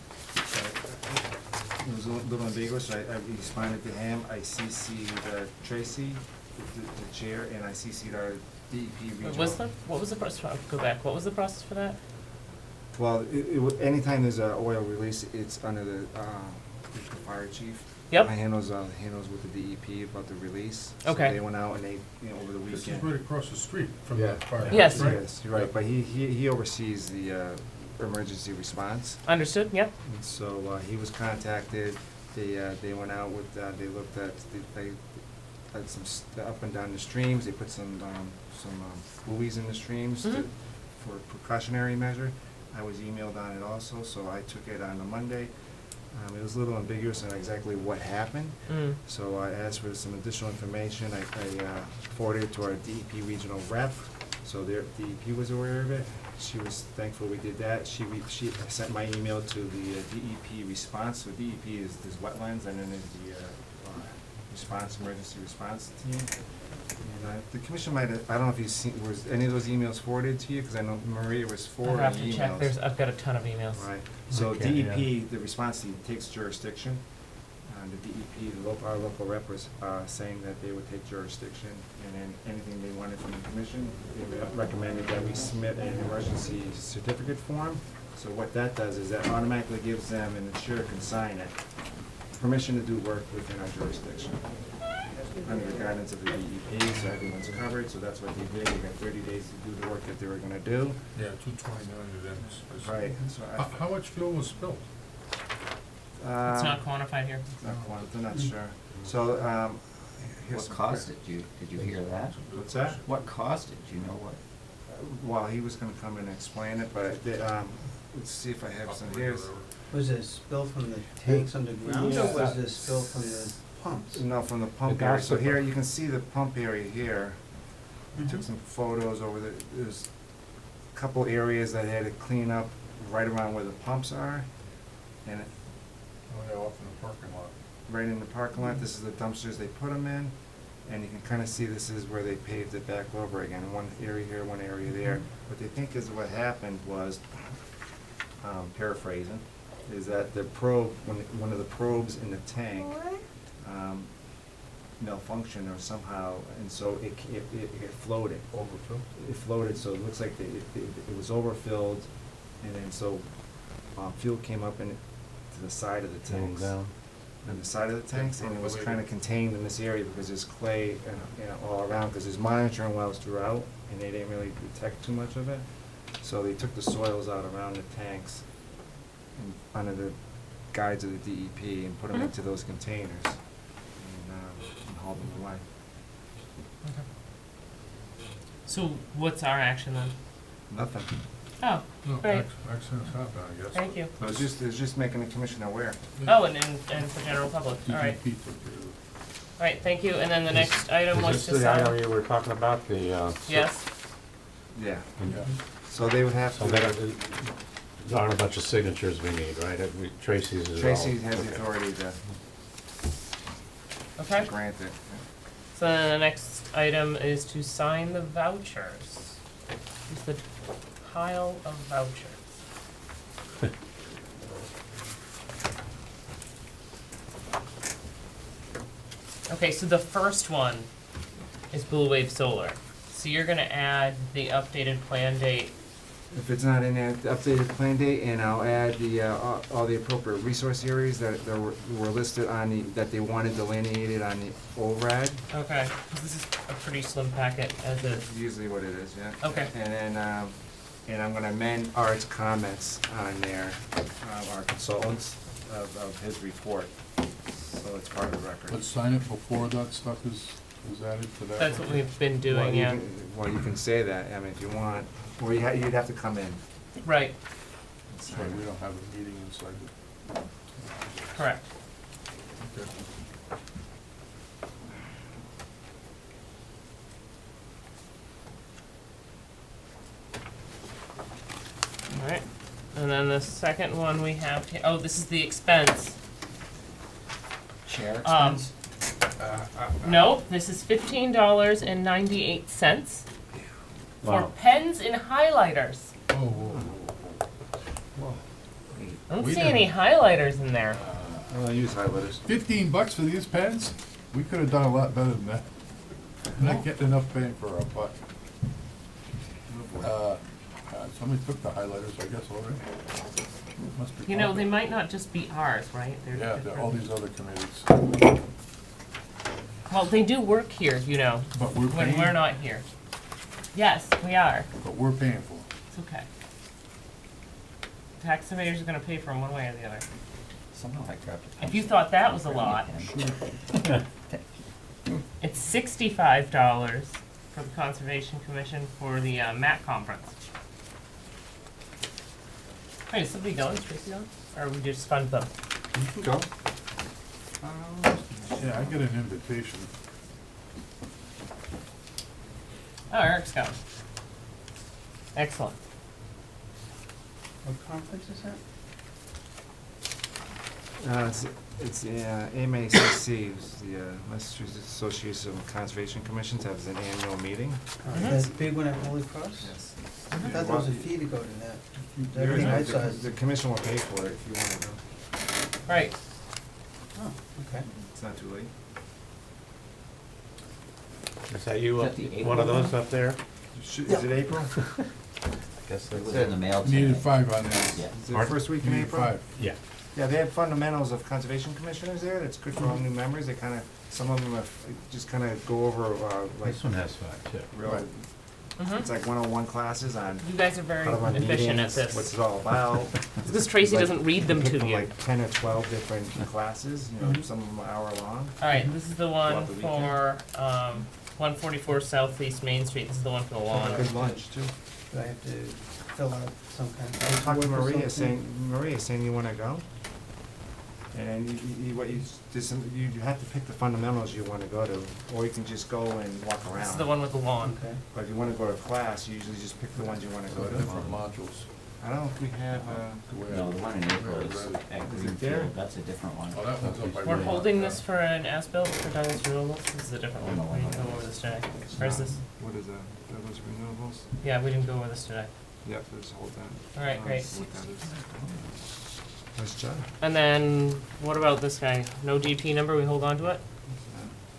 So, it was a little ambiguous, I responded to him, I CC'd, Tracy, the chair, and I CC'd our DEP regional. What was the process, go back, what was the process for that? Well, anytime there's a oil release, it's under the fire chief. Yep. I handles with the DEP about the release. Okay. So they went out and they, over the This is weekend. right across the street from Yeah. the fire. Yes. right? Yes, you're right, but he oversees the emergency response. Understood, yep. And so he was contacted, they went out with, they looked at, they had some, up and down the streams, they put some buoys in the streams Mhm. for precautionary measure. I was emailed on it also, so I took it on a Monday. It was a little ambiguous on exactly what happened, so I asked for some additional information. I forwarded it to our DEP regional rep, so their DEP was aware of it. She was thankful we did that. She sent my email to the DEP response. So DEP is wetlands, and then there's the emergency response team. And the commission might have, I don't know if you've seen, was any of those emails forwarded to you? Because I know Maria was I forwarding have emails. to check, I've got a ton of emails. Right, so Okay, DEP, the response team takes jurisdiction. The DEP, our local rep was saying that they would take jurisdiction, and then anything they wanted from the commission, they recommended that we submit an emergency certificate form. So what that does is that automatically gives them, and the chair can sign it, permission to do work within our jurisdiction, under the guidance of the DEP, so everyone's covered, so that's what they did. They got 30 days to do the work that they were gonna do. Yeah, 229 it ends. Right, so How much fuel was spilled? It's not quantified here. I'm not sure. So, here's What some- caused it? Did you hear that? What's that? What caused it? Do you know what? Well, he was gonna come and explain it, but, let's see if I have some, here's, Was it a spill from the tanks underground, Yeah. or was it a spill from the pumps? no, from the pump The area. gas So here, supply. you can see the pump area here. We took some photos over there's a couple areas that I had to clean up right around where the pumps are. And Oh, yeah, off in the parking lot. right in the parking lot, this is the dumpsters they put them in. And you can kind of see this is where they paved it back over again, one area here, one area there. What they think is what happened was, paraphrasing, is that the probe, one of the probes in the tank, malfunctioned or somehow, and so it floated. Overfilled? It floated, so it looks like it was overfilled, and then so, fuel came up in to the side of the tanks. down. On the side of the tanks, and it was kind of contained in this area because there's clay and, all around, because there's monitoring wells throughout, and they didn't really detect too much of it. So they took the soils out around the tanks and under the guides of the DEP and put them into those containers and hauled them away. So what's our action then? Nothing. Oh, No, great, accidents happen, I guess. thank you. So it's just making the commission aware. Oh, and for general public, all right. DEP took care of it. All right, thank you, and then the next item was Is to this the item sign. you were talking about, the? Yes, Yeah. Yeah. So they would have So to. there aren't a bunch of signatures we need, right? Tracy's is all. Tracy has the okay. authority to okay. grant it. So then the next item is to sign the vouchers. It's the pile of vouchers. Okay, so the first one is BLUEWAVE Solar. So you're gonna add the updated plan date. If it's not in that updated plan date, and I'll add the, all the appropriate resource areas that were listed on the, that they wanted delineated on the ORAD. Okay, 'cause this is a pretty slim packet as is. That's usually what it is, yeah. Okay. And then, And I'm gonna amend Art's comments on there, our consultants of his report, so it's part of the record. Let's sign it before that stuff is added to that. That's what we've been Well, doing, you yeah. Well, you can say that, I mean, if you want, or you'd have to come in. Right, and So sign we it. don't have a meeting inside the. correct. Okay. All right, and then the second one we have here, oh, this is the expense. Chair Um, expense? No, this is $15.98 for Wow. pens and highlighters. Oh, whoa, I don't We see didn't- any highlighters in there. I don't use highlighters. $15 for these pens? We could have done a lot better than that. Not getting enough bang for our buck. Somebody took the highlighters, I guess, already. Must be You know, they popular. might not just be ours, right? They're Yeah, different. all these other committees. Well, they do work here, you know, But we're when paying, we're not here. Yes, we are. but we're paying for it. It's okay. Taxpayers are gonna pay for them one way or the other. Somehow I grabbed a If you pencil. thought that was a lot, it's $65 for the Conservation Commission for the MAC conference. Hey, is somebody going, is Tracy going? Or we just fund them? You can go. Yeah, I get an invitation. Oh, Eric's going. Excellent. What conference is that? It's MACC, it's the Massachusetts Association of Conservation Commissions, has an annual meeting. That big one at Holy Cross? Yes. I thought there was a fee to go to that. There Everything I is, saw the is, commission will pay for it if you wanna go. Right. oh, okay. It's not too late. Is that you, Is that the one of April those up there? Is it April? Guess It was in the mail today. Needed 5 on that. Yeah. Is it the first week in Needed April? 5. Yeah. Yeah, they have fundamentals of conservation commissioners there, that's good for all new members, they kinda, some of them have, just kinda go over, like, This one has 5, too. real, Right. it's like 101 classes on You guys are very how to run efficient at meetings, what's this. it all about. Because Tracy Like, doesn't read them pick to from you. like 10 or 12 different classes, you know, Mhm. some of them are hour long. Alright, this is the one Throughout the for, 144 Southeast Main Street, this is the one for the lawn. Good lunch, too. Do I have to fill out some kind of I talked to paperwork or Maria something? saying you wanna go? And you have to pick the fundamentals you wanna go to, or you can just go and walk around. This is the one with the lawn. Okay. But if you wanna go to class, you usually just pick the ones you wanna go to. Different modules. I don't know if we have, No, the one in April is Is at it there? Greenfield, that's a different one. Oh, that one's up by. We're Red holding Rock, this for an as-built for Douglas Renewables, this is a different one, we didn't go over this today. Or is this, what is that, those renewables? yeah, we didn't go over this today. Yep, let's hold that. Alright, great. What that is. Nice job. And then, what about this guy? No DP number, we hold on to it?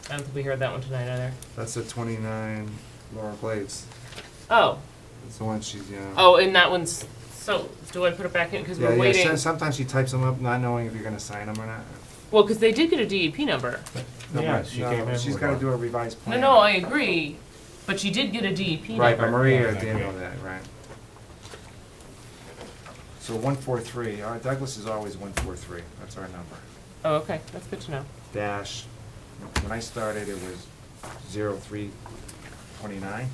I don't think we heard that one tonight either. That's the 29 Laurel Blades. Oh, It's the one she's, yeah. oh, and that one's, so, do I put it back in, cause Yeah, we're yeah, waiting? sometimes she types them up not knowing if you're gonna sign them or not. Well, cause they did get a DEP number. No, Yeah, but- she no, came but in she's with gotta one. do a revised No, plan. no, I agree, but she did get a DEP number. Right, but Maria Yeah, didn't I know agree. that, right. So 143, Douglas is always 143, that's our number. Oh, okay, that's good to know. Dash, when I started, it was 0329.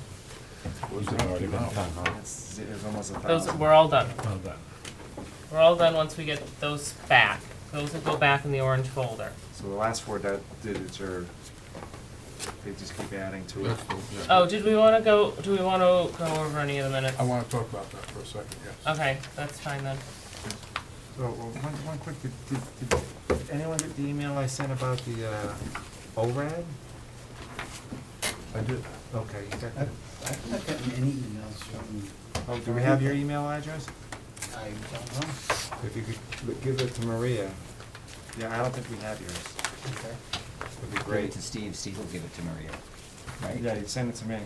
Those have already been done, huh? It was almost a Those, thousand. we're all done. Well done. We're all done once we get those back. Those will go back in the orange folder. So the last 4 digits are, they just keep adding to it. Oh, do we wanna go over any of the minutes? I wanna talk about that for a second, yes. Okay, that's fine then. So, one quick, did anyone get the email I sent about the, ORAD? I did. Okay, you got that? I've not gotten any emails from, Oh, do we have your email address? I don't know. If you could give it to Maria. Yeah, I don't think we have yours. Okay. Would be Give it great. to Steve, Steve will give it to Maria, right? Yeah, you send it to me.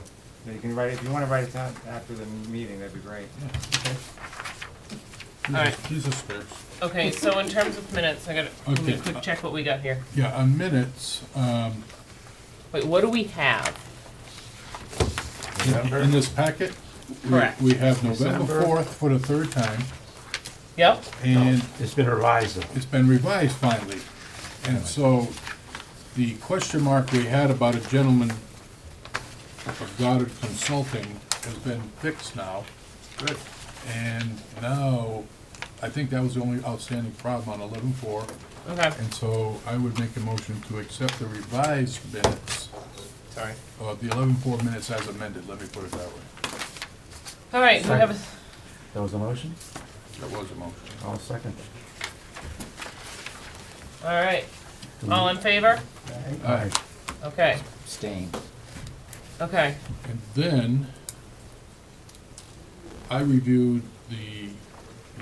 Yeah, you can write it, if you wanna write it down after the meeting, that'd be great. Alright. These are spares. Okay, so in terms of minutes, I gotta, let me Okay. quick check what we got here. Yeah, on minutes, Wait, what do we have? in this packet, Correct. We have November December. 4th for the third time, Yep, and It's been revised. it's been revised finally. And so, the question mark we had about a gentleman of Goddard Consulting has been fixed now. Good. And now, I think that was the only outstanding problem on 11-4. okay, And so I would make a motion to accept the revised minutes, sorry. the 11-4 minutes as amended, let me put it that way. All right, we have a, That was a motion? That was a motion. I'll second. all right, all in favor? Aye. Okay, Abstain. okay, And then, I reviewed the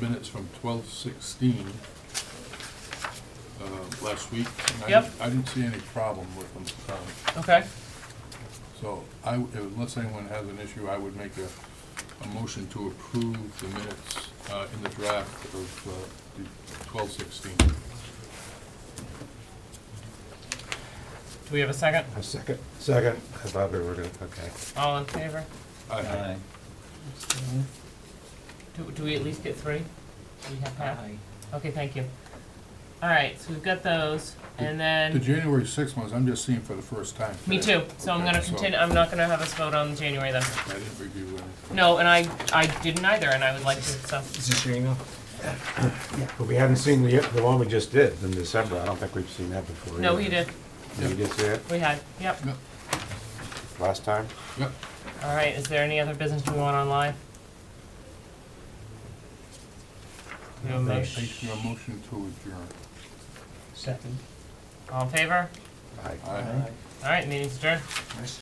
minutes from 12/16 last week. And Yep. I didn't see any problem with them. okay. So unless anyone has an issue, I would make a motion to approve the minutes in the draft of the 12/16. Do we have a second? A second. Second. I thought we were gonna, okay. All in favor? Aye. Do we at least get three? Do we have half? Okay, thank you. All right, so we've got those, and The then, January 6th ones, I'm just seeing for the first time. me too, so I'm gonna Okay, so continue, I'm not gonna have us vote on January then. I didn't review anything. No, and I didn't either, and I would like to, so. Is this your email? But we haven't seen the one we just did in December. I don't think we've seen that before. No, either. he did, You did see it we had, yep. Yep, last time? yep. All right, is there any other business we want online? We have a Make motion, a motion to adjourn. Second. all in favor? Aye. Aye. All right, meeting's adjourned. Nice.